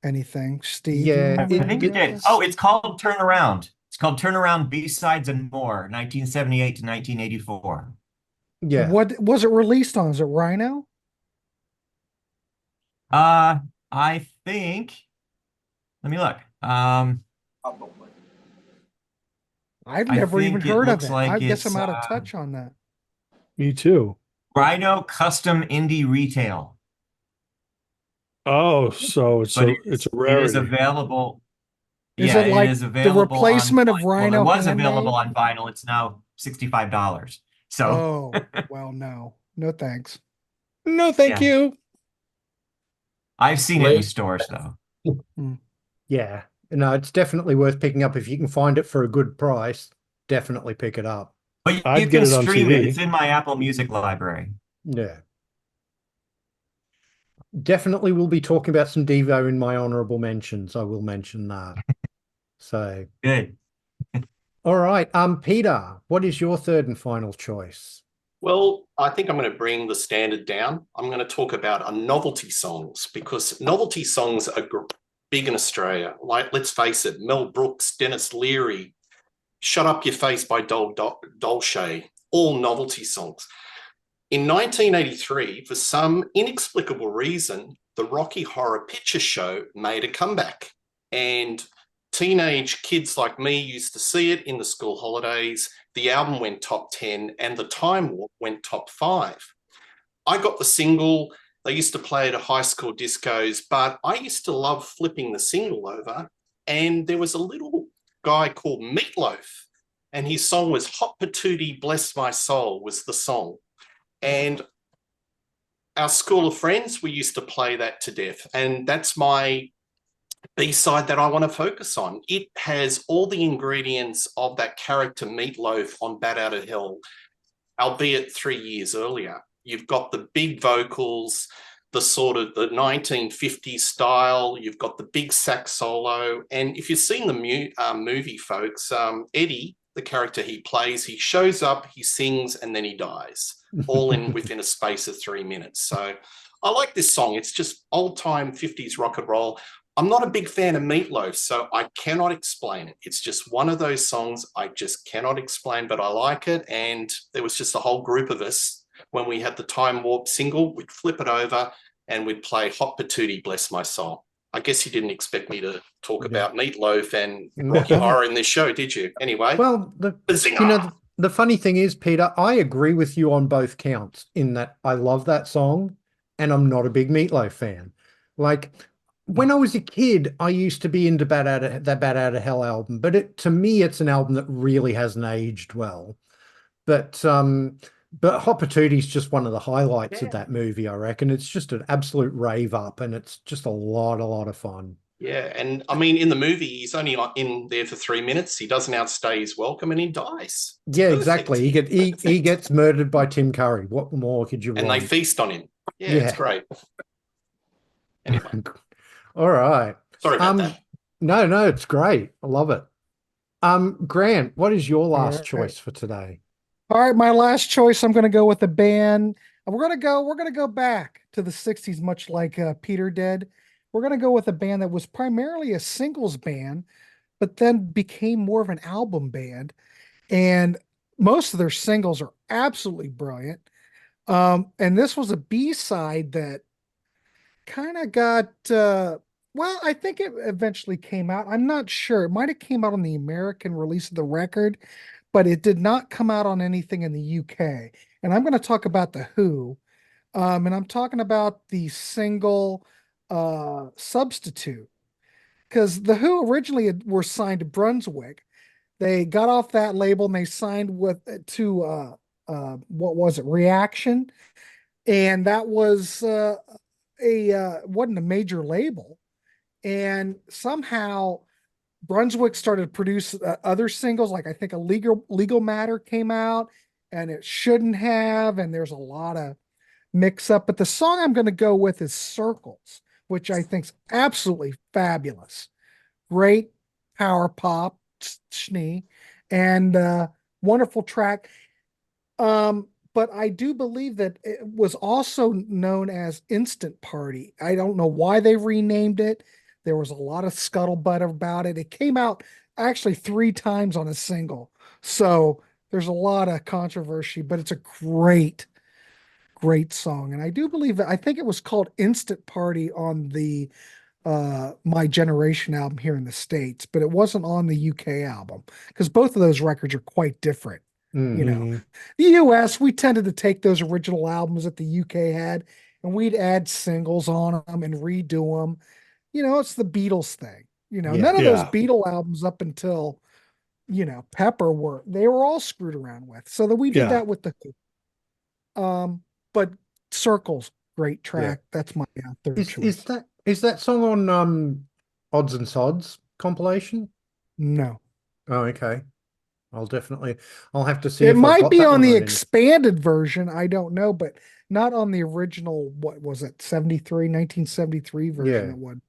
Anything, Steve? Yeah, you remember I it- think it anything did. like Oh, it's called Turnaround. It's called Turnaround B-Sides and More, 1978 to 1984. that? Yeah. What was it released on? Is it Rhino? I think, let me look. Probably. I've I never even think it heard of looks it. like I guess it's I'm out of touch on that. Me too. Rhino Custom Indie Retail. Oh, so it's But a it's a it is rarity. available. Is Yeah, it it like is the available replacement on, of well, Rhino it was handmade? available on vinyl. It's now $65. So Oh, well, no. No thanks. No, thank Yeah. you. I've seen it in Late. stores though. Yeah. No, it's definitely worth picking up if you can find it for a good price. Definitely pick it up. But you I'd can get it on stream it. CD. It's in my Apple Music library. Yeah. Definitely will be talking about some Devo in my honorable mentions. I will mention that. So, Good. all right. Peter, what is your third and final choice? Well, I think I'm going to bring the standard down. I'm going to talk about novelty songs because novelty songs are big in Australia. Like, let's face it, Mel Brooks, Dennis Leary, Shut Up Your Face by Dolce, all novelty songs. In 1983, for some inexplicable reason, the Rocky Horror Picture Show made a comeback. And teenage kids like me used to see it in the school holidays. The album went top 10 and the Time Warp went top 5. I got the single. They used to play it at high school discos, but I used to love flipping the single over. And there was a little guy called Meatloaf, and his song was Hot Patootie Bless My Soul was the song. And our school of friends, we used to play that to death. And that's my B-side that I want to focus on. It has all the ingredients of that character Meatloaf on Bat Out of Hell, albeit 3 years earlier. You've got the big vocals, the sort of the 1950s style. You've got the big sax solo. And if you've seen the movie, folks, Eddie, the character he plays, he shows up, he sings, and then he dies, all in within a space of 3 minutes. So I like this song. It's just old-time 50s rock and roll. I'm not a big fan of Meatloaf, so I cannot explain it. It's just one of those songs I just cannot explain, but I like it. And there was just a whole group of us when we had the Time Warp single, we'd flip it over and we'd play Hot Patootie, Bless My Soul. I guess you didn't expect me to talk about Meatloaf and Rocky Horror in this show, did you? Anyway. Well, the funny thing is, Peter, I agree with you on both counts in that I love that song and I'm not a big Meatloaf fan. Like, when I was a kid, I used to be into that Bat Out of Hell album, but to me, it's an album that really hasn't aged well. But Hot Patootie's just one of the highlights of that movie, I reckon. It's just an absolute rave up, and it's just a lot of fun. Yeah, and I mean, in the movie, he's only in there for 3 minutes. He doesn't outstay his welcome, and he dies. It's yeah, perfect. exactly. He gets murdered by Tim Curry. What more could you want? And they feast on him. Yeah, it's great. Anyway. All right. Sorry about that. No, it's great. I love it. Grant, what is your last choice for today? All right, my last choice, I'm going to go with a band. We're going to go back to the 60s, much like Peter did. We're going to go with a band that was primarily a singles band, but then became more of an album band. And most of their singles are absolutely brilliant. And this was a B-side that kind of got, well, I think it eventually came out. I'm not sure. It might have came out on the American release of the record, but it did not come out on anything in the UK. And I'm going to talk about The Who. And I'm talking about the single Substitute. Because The Who originally were signed to Brunswick. They got off that label and they signed to what was it? Reaction. And that was wasn't a major label. And somehow Brunswick started to produce other singles, like I think a legal Matter came out and it shouldn't have, and there's a lot of mix up. But the song I'm going to go with is Circles, which I think is absolutely fabulous. Great power pop, schnee, and wonderful track. But I do believe that it was also known as Instant Party. I don't know why they renamed it. There was a lot of scuttlebutt about it. It came out actually 3 times on a single. So there's a lot of controversy, but it's a great song. And I do believe that, I think it was called Instant Party on the My Generation album here in the States, but it wasn't on the UK album because both of those records are quite different. You know, the US, we tended to take those original albums that the UK had and we'd add singles on them and redo them. You know, it's the Beatles thing. You know, none of those Beatle albums up until, you know, Pepper they were all screwed around with. So that we did that with the Who. But Circles, great track. That's my third choice. Is that song on Odds and Sods compilation? No. Oh, okay. I'll have to see. It might be on the expanded version. I don't know, but not on the original. What was it? 1973 version. It would.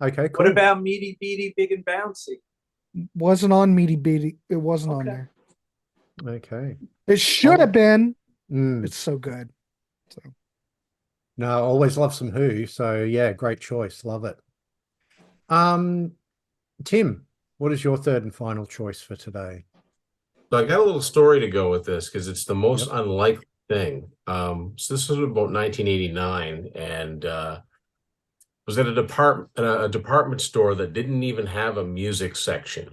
Okay, cool. What about Meaty Beaty Big and Bouncy? Wasn't on Meaty Beaty. It wasn't on there. Okay. It should have been. It's so good. So. No, I always love some Who. So yeah, great choice. Love it. Tim, what is your third and final choice for today? So I got a little story to go with this because it's the most unlikely thing. So this was about 1989, and was at a department store that didn't even have a music section.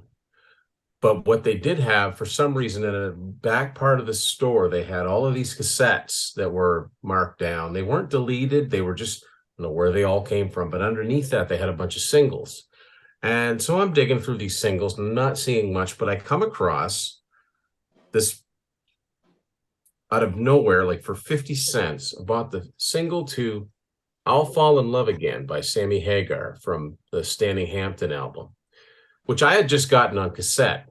But what they did have, for some reason, in a back part of the store, they had all of these cassettes that were marked down. They weren't deleted. They were just, I don't know where they all came from. But underneath that, they had a bunch of singles. And so I'm digging through these singles, not seeing much, but I come across this out of nowhere, like for 50 cents, I bought the single to I'll Fall in Love Again by Sammy Hagar from the Standing Hampton album, which I had just gotten on cassette.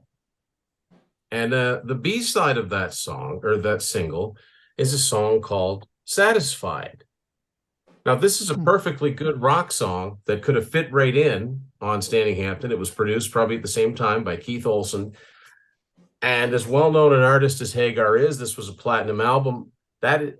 And the B-side of that song, or that single, is a song called Satisfied. Now, this is a perfectly good rock song that could have fit right in on Standing Hampton. It was produced probably at the same time by Keith Olsen. And as well-known an artist as Hagar is, this was a platinum album.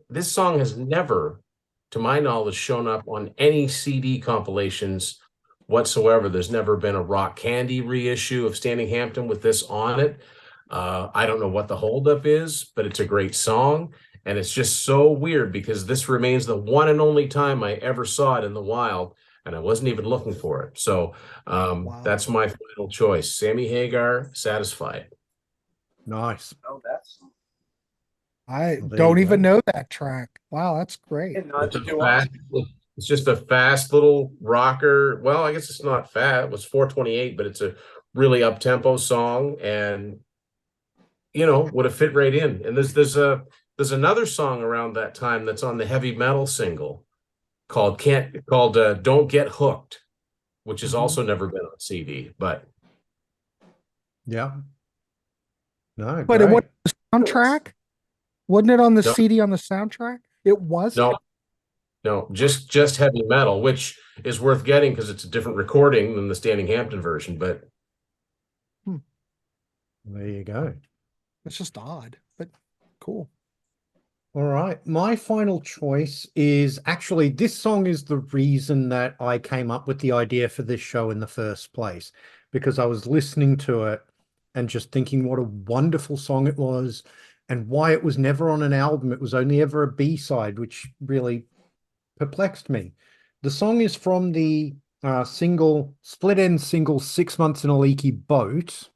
This song has never to my knowledge, shown up on any CD compilations whatsoever. There's never been a Rock Candy reissue of Standing Hampton with this on it. I don't know what the holdup is, but it's a great song. And it's just so weird because this remains the one and only time I ever saw it in the wild, and I wasn't even looking for it. So that's my final choice. Sammy Hagar, Satisfied. Nice. Oh, that's I Well, there don't you even go. know that track. Wow, that's great. It's just a fast little rocker. Well, I guess it's not fast. It was 428, but it's a really up-tempo song, and would have fit right in. And there's another song around that time that's on the heavy metal single called Don't Get Hooked, which has also never been on CD, but Yeah. No, But it great. wasn't the soundtrack? Wasn't it on the No. CD on the soundtrack? It wasn't? no, just heavy metal, which is worth getting because it's a different recording than the Standing Hampton version, but There you go. It's just odd, but cool. All right. My final choice is actually, this song is the reason that I came up with the idea for this show in the first place, because I was listening to it and just thinking what a wonderful song it was and why it was never on an album. It was only ever a B-side, which really perplexed me. The song is from the split end single 6 Months in a Leaky Boat.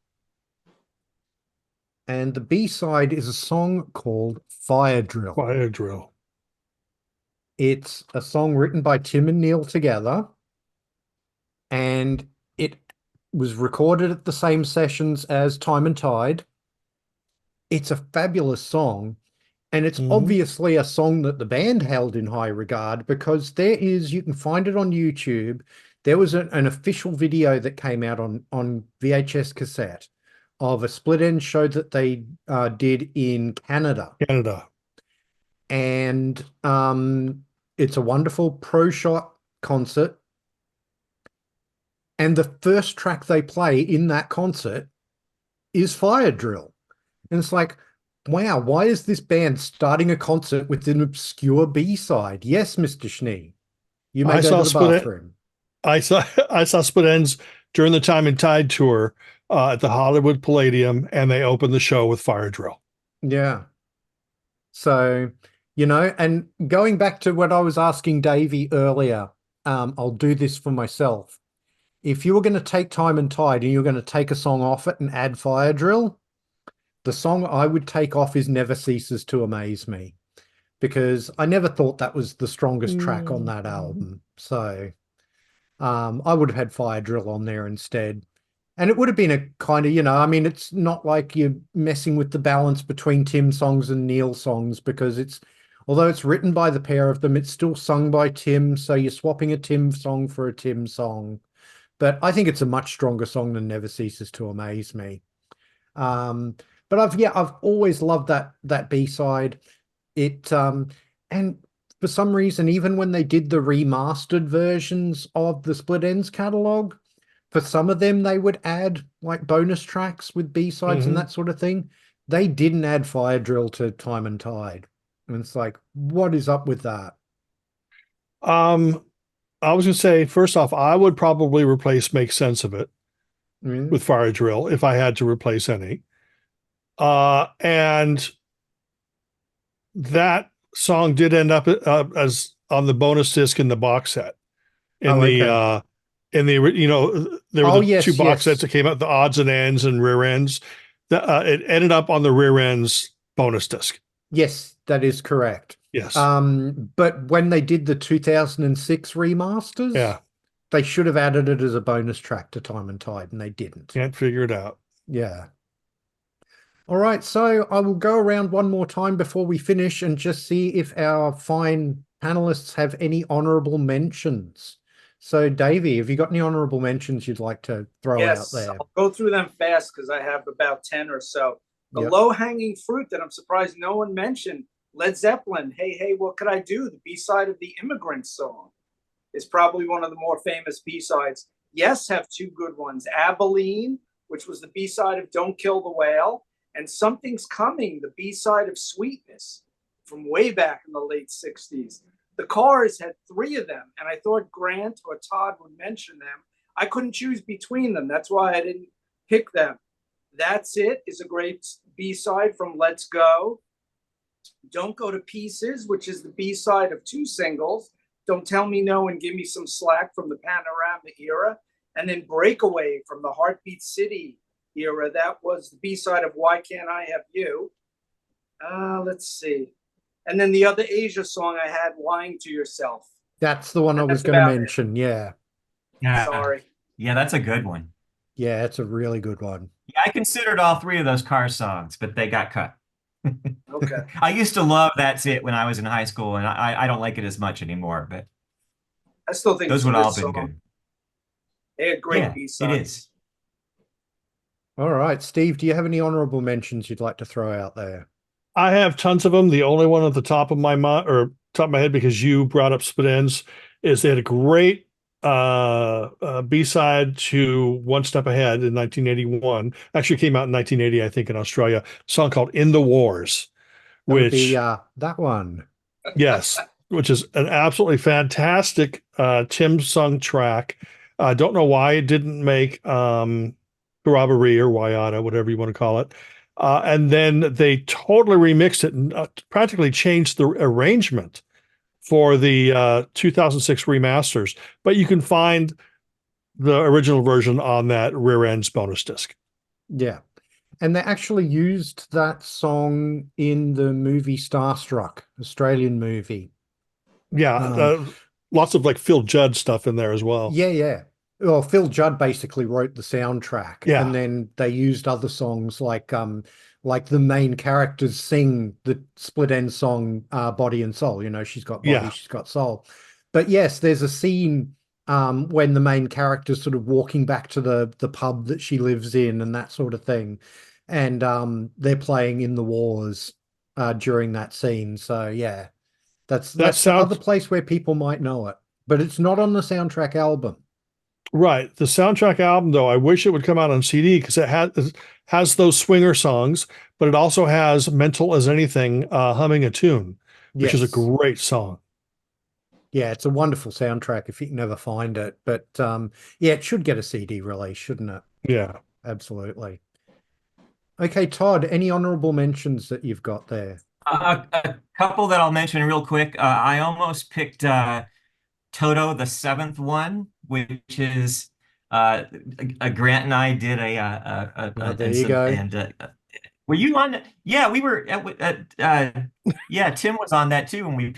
And the B-side is a song called Fire Drill. Fire Drill. It's a song written by Tim and Neil together, and it was recorded at the same sessions as Time and Tide. It's a fabulous song, and it's obviously a song that the band held in high regard, because you can find it on YouTube. There was an official video that came out on VHS cassette of a split end show that they did in Canada. And it's a wonderful pro shot concert. And the first track they play in that concert is Fire Drill. And it's like, wow, why is this band starting a concert with an obscure B-side? Yes, Mr. Schnee, you may go to the bathroom. I saw Split Ends during the Time and Tide tour at the Hollywood Palladium, and they opened the show with Fire Drill. Yeah. So, and going back to what I was asking Davey earlier, I'll do this for myself. If you were going to take Time and Tide and you're going to take a song off it and add Fire Drill, the song I would take off is Never Ceases to Amaze Me, because I never thought that was the strongest track on that album. So I would have had Fire Drill on there instead. And it would have been a kind of, it's not like you're messing with the balance between Tim songs and Neil songs, because although it's written by the pair of them, it's still sung by Tim. So you're swapping a Tim song for a Tim song. But I think it's a much stronger song than Never Ceases to Amaze Me. But I've always loved that B-side. And for some reason, even when they did the remastered versions of the Split Ends catalog, for some of them, they would add like bonus tracks with B-sides and that sort of thing. They didn't add Fire Drill to Time and Tide. And it's like, what is up with that? I was going to say, first off, I would probably replace Make Sense of It with Fire Drill if I had to replace any. And that song did end up as on the bonus disc in the box set. There were the two box sets that came out, the odds and ends and rear ends. It ended up on the rear ends bonus disc. Yes, that is correct. Yes. But when they did the 2006 remasters, they should have added it as a bonus track to Time and Tide, and they didn't. Can't figure it out. Yeah. All right, so I will go around one more time before we finish and just see if our fine panelists have any honorable mentions. So, Davey, have you got any honorable mentions you'd like to throw out there? I'll go through them fast because I have about 10 or so. The low-hanging fruit that I'm surprised no one mentioned, Led Zeppelin, Hey, Hey, What Could I Do? The B-side of the Immigrant Song is probably one of the more famous B-sides. Yes, have two good ones. Abilene, which was the B-side of Don't Kill the Whale, and Something's Coming, the B-side of Sweetness from way back in the late 60s. The Cars had 3 of them, and I thought Grant or Todd would mention them. I couldn't choose between them. That's why I didn't pick them. That's It is a great B-side from Let's Go. Don't Go to Pieces, which is the B-side of 2 singles. Don't Tell Me No and Give Me Some Slack from the Panorama era. And then Breakaway from the Heartbeat City era. That was the B-side of Why Can't I Have You? Let's see. And then the other Asia song I had, Lying to Yourself. That's the one I was That's going to about it. mention. Yeah. Yeah. Sorry. Yeah, that's a good one. Yeah, it's a really good one. Yeah, I considered all 3 of those Cars songs, but they got cut. Okay. I used to love That's It when I was in high school, and I don't like it as much anymore, but I still think those it's a would good all been song. good. They had great Yeah, B-sides. it is. All right, Steve, do you have any honorable mentions you'd like to throw out there? I have tons of them. The only one at the top of my mind or top of my head, because you brought up Split Ends, is they had a great B-side to One Step Ahead in 1981. Actually came out in 1980, I think, in Australia. A song called In the Wars, That would which be that one. yes, which is an absolutely fantastic Tim sung track. I don't know why it didn't make Corroboree or Waiata, whatever you want to call it. And then they totally remixed it and practically changed the arrangement for the 2006 remasters. But you can find the original version on that Rear Ends bonus disc. Yeah. And they actually used that song in the movie Starstruck, Australian movie. Yeah, lots of like Phil Judd stuff in there as well. Yeah, yeah. Well, Phil Judd basically wrote the soundtrack, Yeah. and then they used other songs like the main characters sing the Split End song, Body and Soul. You know, she's got body, Yeah. she's got soul. But yes, there's a scene when the main character's sort of walking back to the pub that she lives in and that sort of thing. And they're playing In the Wars during that scene. So yeah, that's the other place where people might know it, but it's not on the soundtrack album. Right. The soundtrack album, though, I wish it would come out on CD because it has those swinger songs, but it also has Mental as Anything, Humming a Tune, which is a great song. Yeah, it's a wonderful soundtrack if you can never find it. But yeah, it should get a CD release, shouldn't it? Yeah. Absolutely. Okay, Todd, any honorable mentions that you've got there? A couple that I'll mention real quick. I almost picked Toto, the 7th one, which is Grant and I did there you go. And were you on? Yeah, we were. Yeah, Tim was on that too when we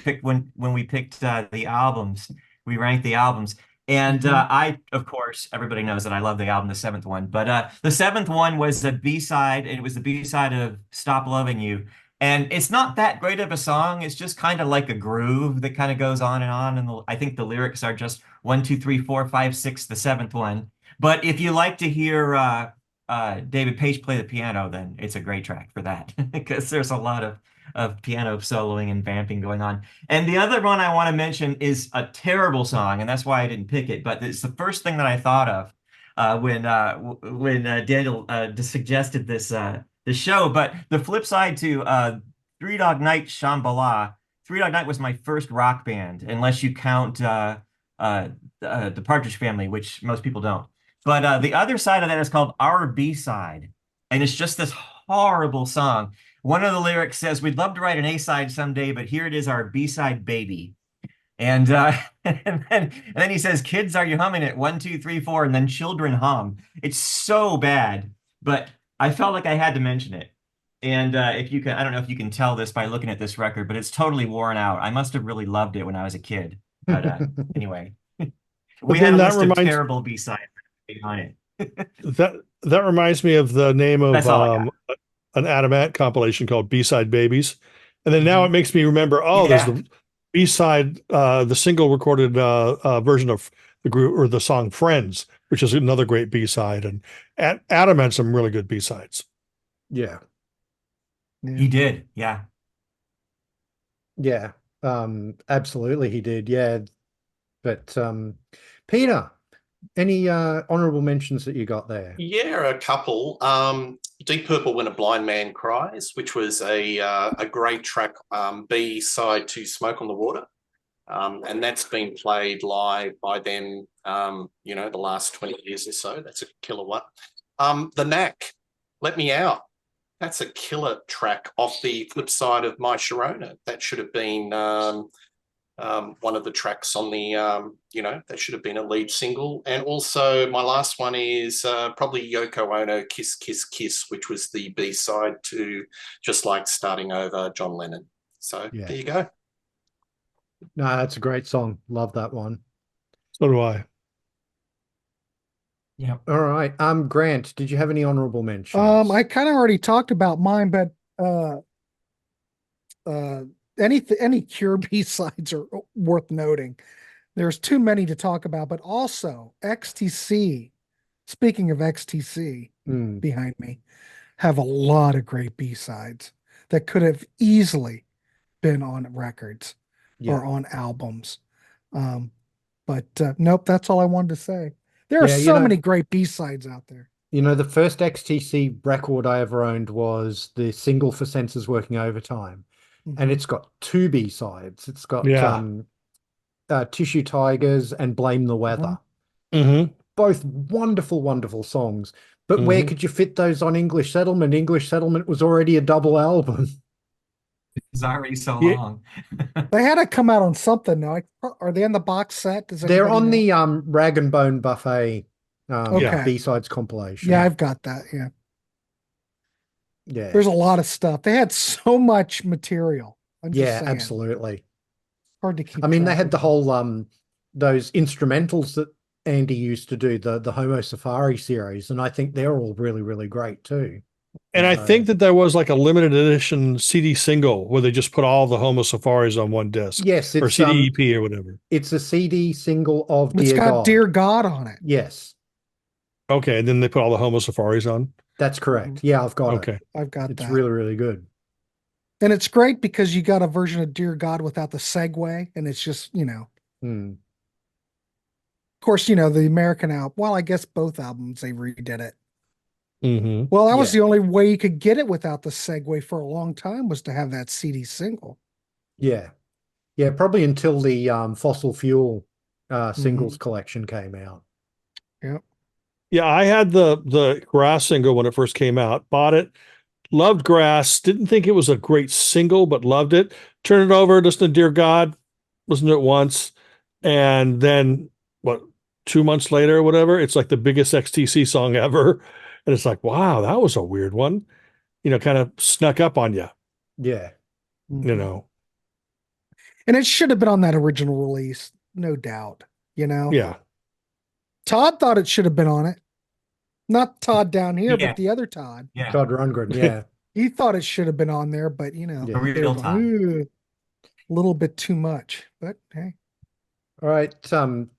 picked the albums. We ranked the albums, and I, of course, everybody knows that I love the album, the 7th one. But the 7th one was the B-side. It was the B-side of Stop Loving You. And it's not that great of a song. It's just kind of like a groove that kind of goes on. And I think the lyrics are just 1, 2, 3, 4, 5, 6, the 7th one. But if you like to hear David Page play the piano, then it's a great track for that because there's a lot of piano soloing and vamping going on. And the other one I want to mention is a terrible song, and that's why I didn't pick it. But it's the first thing that I thought of when Daniel suggested this show. But the flip side to Three Dog Night Shambhala, Three Dog Night was my first rock band, unless you count the Partridge Family, which most people don't. But the other side of that is called Our B-Side, and it's just this horrible song. One of the lyrics says, "We'd love to write an A-side someday, but here it is, our B-side baby." And and then he says, "Kids, are you humming it? 1, 2, 3, 4," and then children hum. It's so bad, but I felt like I had to mention it. And if you can, I don't know if you can tell this by looking at this record, but it's totally worn out. I must have really loved it when I was a kid. But anyway, we had a list of terrible B-sides behind it. that reminds me of the name of an Adam Ant compilation called B-Side Babies. And then now it makes me remember, there's the B-side, the single recorded version of the group or the song Friends, which is another great B-side. And Adam had some really good B-sides. Yeah. He did. Yeah. Yeah. Absolutely he did. Yeah. But Peter, any honorable mentions that you got there? Yeah, a couple. Deep Purple, When a Blind Man Cries, which was a great track, B-side to Smoke on the Water. And that's been played live by them, the last 20 years or so. That's a killer one. The Knack, Let Me Out. That's a killer track off the flip side of My Sharona. That should have been one of the tracks on the, that should have been a lead single. And also my last one is probably Yoko Ono, Kiss, Kiss, Kiss, which was the B-side to Just Like Starting Over, John Lennon. So There you go. No, that's a great song. Love that one. So do I. Yeah. All right. Grant, did you have any honorable mentions? I kind of already talked about mine, but any Cure B-sides are worth noting. There's too many to talk about, but also XTC. Speaking of XTC, behind me, have a lot of great B-sides that could have easily been on records or on albums. But nope, that's all I wanted to say. There are so many great B-sides out there. The first XTC record I ever owned was the single for Senses Working Overtime. And it's got two B-sides. It's got Tissue Tigers and Blame the Weather. Both wonderful, wonderful songs. But where could you fit those on English Settlement? English Settlement was already a double album. It's already so long. They had to come out on something now. Are they on the box set? They're on the Rag and Bone Buffet B-sides compilation. Yeah, I've got that. Yeah. Yeah. There's a lot of stuff. They had so much material. Absolutely. Hard to keep. I mean, they had the whole those instrumentals that Andy used to do, the Homo Safari series, and I think they're all really, really great too. And I think that there was like a limited edition CD single where they just put all the Homo Safaris on one disc. Yes, it's or CD EP or whatever. It's a CD single of It's Dear got God. Dear God on it. Yes. Okay, and then they put all the Homo Safaris on. That's correct. Yeah, I've got it. I've got that. It's really, really good. And it's great because you got a version of Dear God without the segue, and it's just, Of course, the American album. Well, I guess both albums they redid it. Well, that was the only way you could get it without the segue for a long time, was to have that CD single. Yeah. Yeah, probably until the Fossil Fuel singles collection came out. Yep. Yeah, I had the Grass single when it first came out. Bought it, loved Grass. Didn't think it was a great single, but loved it. Turned it over, listened to Dear God, listened to it once, and then 2 months later or whatever, it's like the biggest XTC song ever. And it's like, wow, that was a weird one. Kind of snuck up on you. Yeah. And it should have been on that original release, no doubt. Yeah. Todd thought it should have been on it. Not Todd down here, but the other Todd. Yeah. Todd Rundgren, yeah. He thought it should have been on there, but A real a little bit too much. But hey. All right.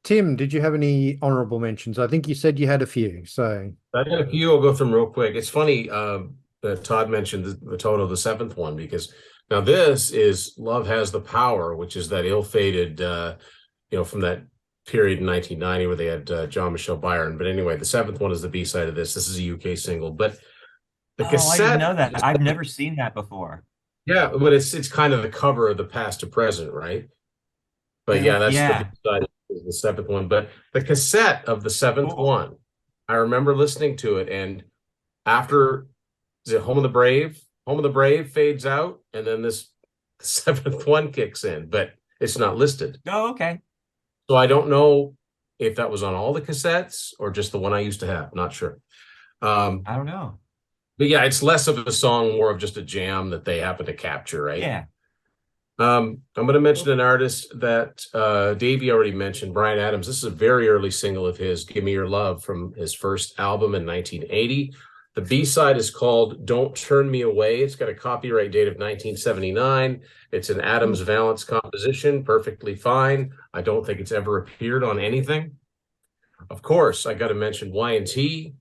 Tim, did you have any honorable mentions? I think you said you had a few. So I had a few. I'll go through them real quick. It's funny that Todd mentioned the total, the seventh one, because now this is Love Has the Power, which is that ill-fated, from that period in 1990 where they had John Michelle Byron. But anyway, the seventh one is the B-side of this. This is a UK single, but the cassette. I didn't know that. I've never seen that before. Yeah, but it's kind of the cover of the past to present, right? But that's the B-side, the seventh one. But the cassette of the seventh one, I remember listening to it, and after is it Home of the Brave? Home of the Brave fades out, and then this seventh one kicks in, but it's not listed. Oh, okay. So I don't know if that was on all the cassettes or just the one I used to have. Not sure. I don't know. But yeah, it's less of a song, more of just a jam that they happen to capture, right? Yeah. I'm going to mention an artist that Davey already mentioned, Bryan Adams. This is a very early single of his, Give Me Your Love, from his first album in 1980. The B-side is called Don't Turn Me Away. It's got a copyright date of 1979. It's an Adams Valence composition, perfectly fine. I don't think it's ever appeared on anything. Of course, I got to mention Y&T,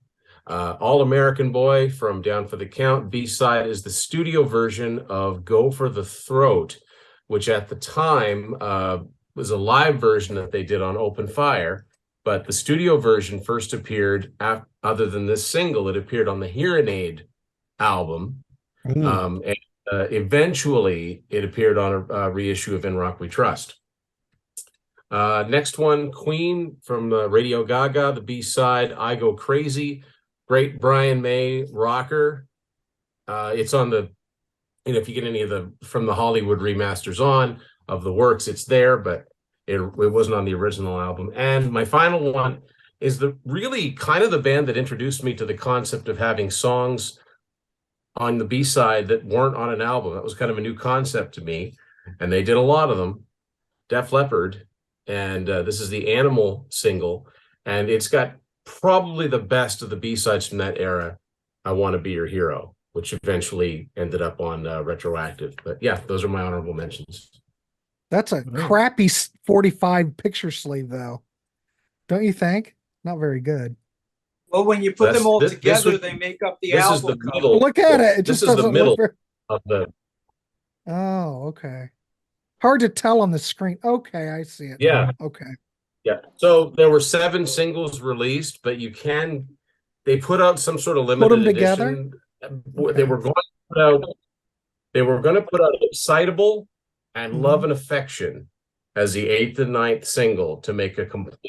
All American Boy from Down for the Count. B-side is the studio version of Go for the Throat, which at the time was a live version that they did on Open Fire. But the studio version first appeared, other than this single, it appeared on the Hearing Aid album. And eventually it appeared on a reissue of In Rock We Trust. Next one, Queen from Radio Gaga, the B-side, I Go Crazy. Great Brian May rocker. It's on the, if you get any of the from the Hollywood remasters on of the works, it's there, but it wasn't on the original album. And my final one is the really kind of the band that introduced me to the concept of having songs on the B-side that weren't on an album. That was kind of a new concept to me, and they did a lot of them. Def Leppard, and this is the Animal single, and it's got probably the best of the B-sides from that era. I Want to Be Your Hero, which eventually ended up on Retroactive. But yeah, those are my honorable mentions. That's a crappy 45 picture sleeve, though. Don't you think? Not very good. Well, when you put them all together, they make up the album. This is the middle. Look at it. It just this is the middle very... of the. Oh, okay. Hard to tell on the screen. Okay, I see it. Yeah. Okay. Yeah. So there were 7 singles released, but they put out some sort of limited edition. Together? Okay. They were going to put out Excitable and Love and Affection as the 8th and 9th single to make a complete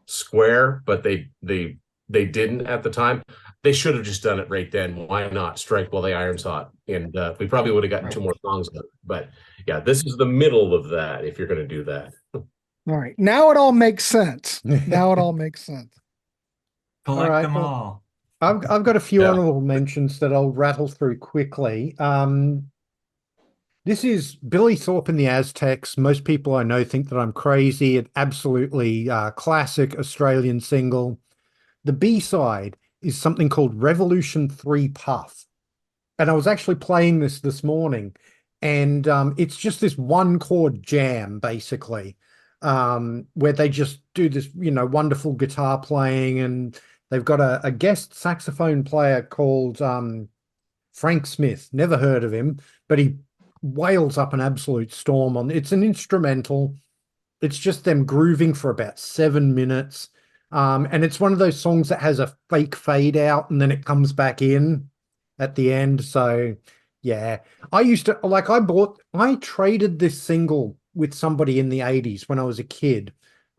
square, but they didn't at the time. They should have just done it right then. Why not strike while the iron's hot? And we probably would have gotten 2 more songs out. But yeah, this is the middle of that if you're going to do that. All right. Now it all makes sense. Now it all makes sense. Collect them all. I've got a few honorable mentions that I'll rattle through quickly. This is Billy Thorpe and the Aztecs. Most people I know think that I'm crazy. An absolutely classic Australian single. The B-side is something called Revolution 3 Puff. And I was actually playing this morning, and it's just this 1-chord jam, basically, where they just do this, wonderful guitar playing, and they've got a guest saxophone player called Frank Smith. Never heard of him, but he wails up an absolute storm on. It's an instrumental. It's just them grooving for about 7 minutes. And it's one of those songs that has a fake fade out and then it comes back in at the end. So yeah, I traded this single with somebody in the 80s when I was a kid.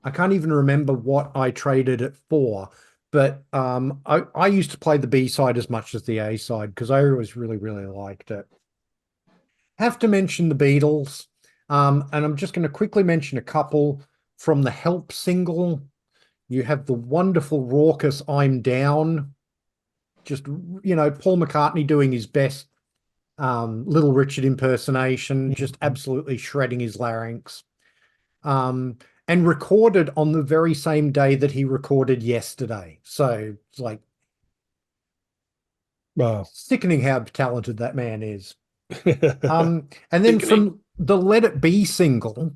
I can't even remember what I traded it for, but I used to play the B-side as much as the A-side because I always really, really liked it. Have to mention the Beatles, and I'm just going to quickly mention a couple from the Help single. You have the wonderful, raucous I'm Down. Just, Paul McCartney doing his best Little Richard impersonation, just absolutely shredding his larynx. And recorded on the very same day that he recorded Yesterday. So it's like, sickening how talented that man is. And then from the Let It Be single,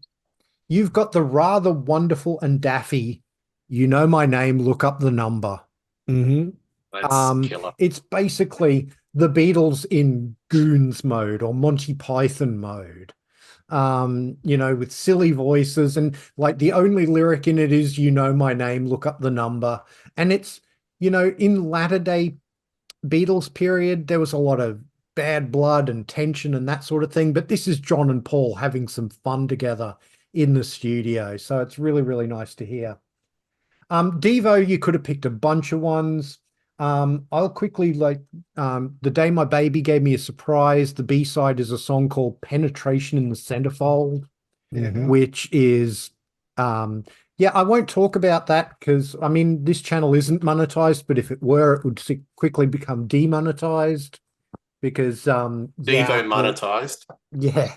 you've got the rather wonderful and daffy You Know My Name, Look Up the Number. That's killer. It's basically the Beatles in Goons mode or Monty Python mode, with silly voices, and like the only lyric in it is You Know My Name, Look Up the Number. And it's, in latter day Beatles period, there was a lot of bad blood and tension and that sort of thing, but this is John and Paul having some fun together in the studio, so it's really, really nice to hear. Devo, you could have picked a bunch of ones. I'll quickly, The Day My Baby Gave Me a Surprise. The B-side is a song called Penetration in the Centerfold, which is I won't talk about that because this channel isn't monetized, but if it were, it would quickly become demonetized. Because Devo monetized. Yeah.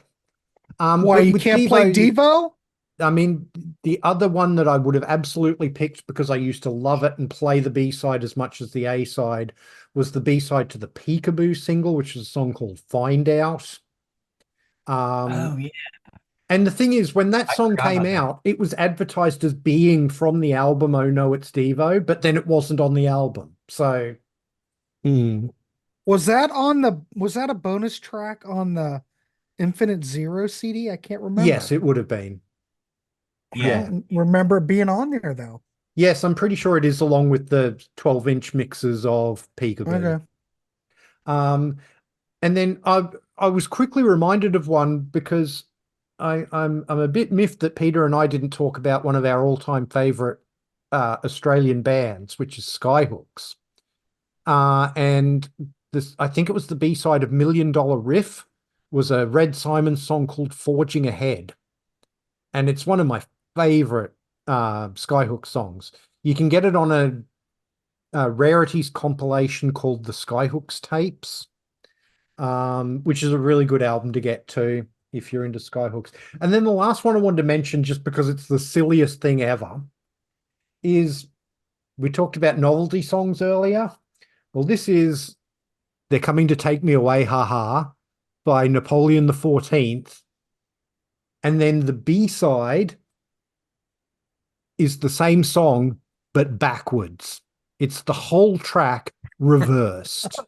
Why you can't play Devo? The other one that I would have absolutely picked because I used to love it and play the B-side as much as the A-side was the B-side to the Peekaboo single, which is a song called Find Out. Oh yeah. And the thing is, when that song came out, it was advertised as being from the album Oh No, It's Devo, but then it wasn't on the album. So Was that a bonus track on the Infinite Zero CD? I can't remember. Yes, it would have been. Yeah. I don't remember it being on there though. Yes, I'm pretty sure it is, along with the 12-inch mixes of Peekaboo. Okay. And then I was quickly reminded of one because I'm a bit miffed that Peter and I didn't talk about one of our all-time favorite Australian bands, which is Skyhooks. And this, I think it was the B-side of Million Dollar Riff, was a Red Simon song called Forging Ahead. And it's one of my favorite Skyhooks songs. You can get it on a rarities compilation called the Skyhooks Tapes, which is a really good album to get to if you're into Skyhooks. And then the last one I wanted to mention, just because it's the silliest thing ever, is we talked about novelty songs earlier. Well, this is They're Coming to Take Me Away, Ha Ha, by Napoleon the 14th. And then the B-side is the same song, but backwards. It's the whole track reversed.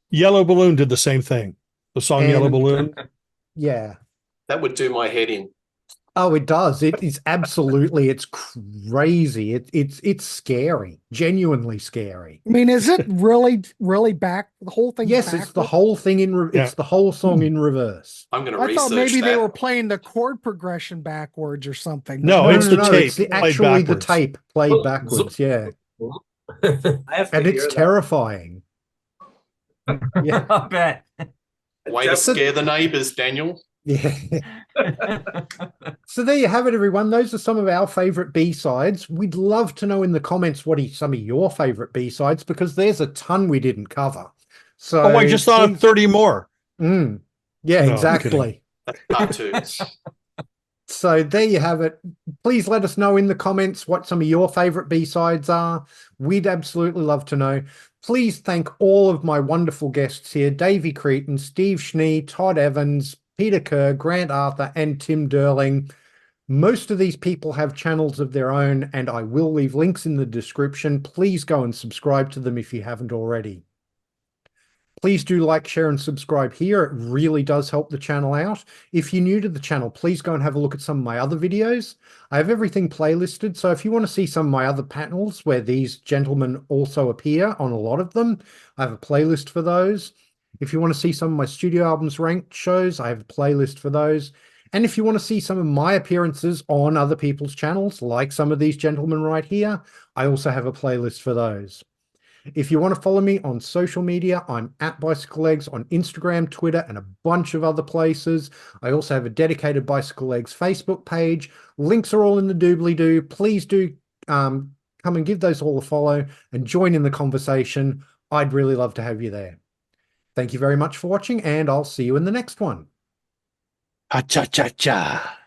Yellow Balloon did the same thing. The song Yellow Balloon. Yeah. That would do my head in. Oh, it does. It is absolutely, it's crazy. It's scary, genuinely scary. I mean, is it really back? The whole thing? Yes, it's the whole thing it's the whole song in reverse. I'm going to I research thought maybe that. they were playing the chord progression backwards or something. No, it's the tape. It's played actually the backwards. tape played backwards. Yeah, I have to and it's hear that. terrifying. Yeah. I bet. Way to scare the neighbors, Daniel. Yeah. So there you have it, everyone. Those are some of our favorite B-sides. We'd love to know in the comments what are some of your favorite B-sides, because there's a ton we didn't cover. So Oh, I just thought of 30 more. Yeah, No, I'm exactly. Part two. So there you have it. Please let us know in the comments what some of your favorite B-sides are. We'd absolutely love to know. Please thank all of my wonderful guests here, Davey Cretan, Steve Schnee, Todd Evans, Peter Kerr, Grant Arthur, and Tim Derling. Most of these people have channels of their own, and I will leave links in the description. Please go and subscribe to them if you haven't already. Please do like, share, and subscribe here. It really does help the channel out. If you're new to the channel, please go and have a look at some of my other videos. I have everything playlisted, so if you want to see some of my other panels where these gentlemen also appear on a lot of them, I have a playlist for those. If you want to see some of my studio albums ranked shows, I have a playlist for those. And if you want to see some of my appearances on other people's channels, like some of these gentlemen right here, I also have a playlist for those. If you want to follow me on social media, I'm at bicyclelegs on Instagram, Twitter, and a bunch of other places. I also have a dedicated Bicyclelegs Facebook page. Links are all in the doobly-doo. Please do come and give those all a follow and join in the conversation. I'd really love to have you there. Thank you very much for watching, and I'll see you in the next one. Ha-cha-cha-cha.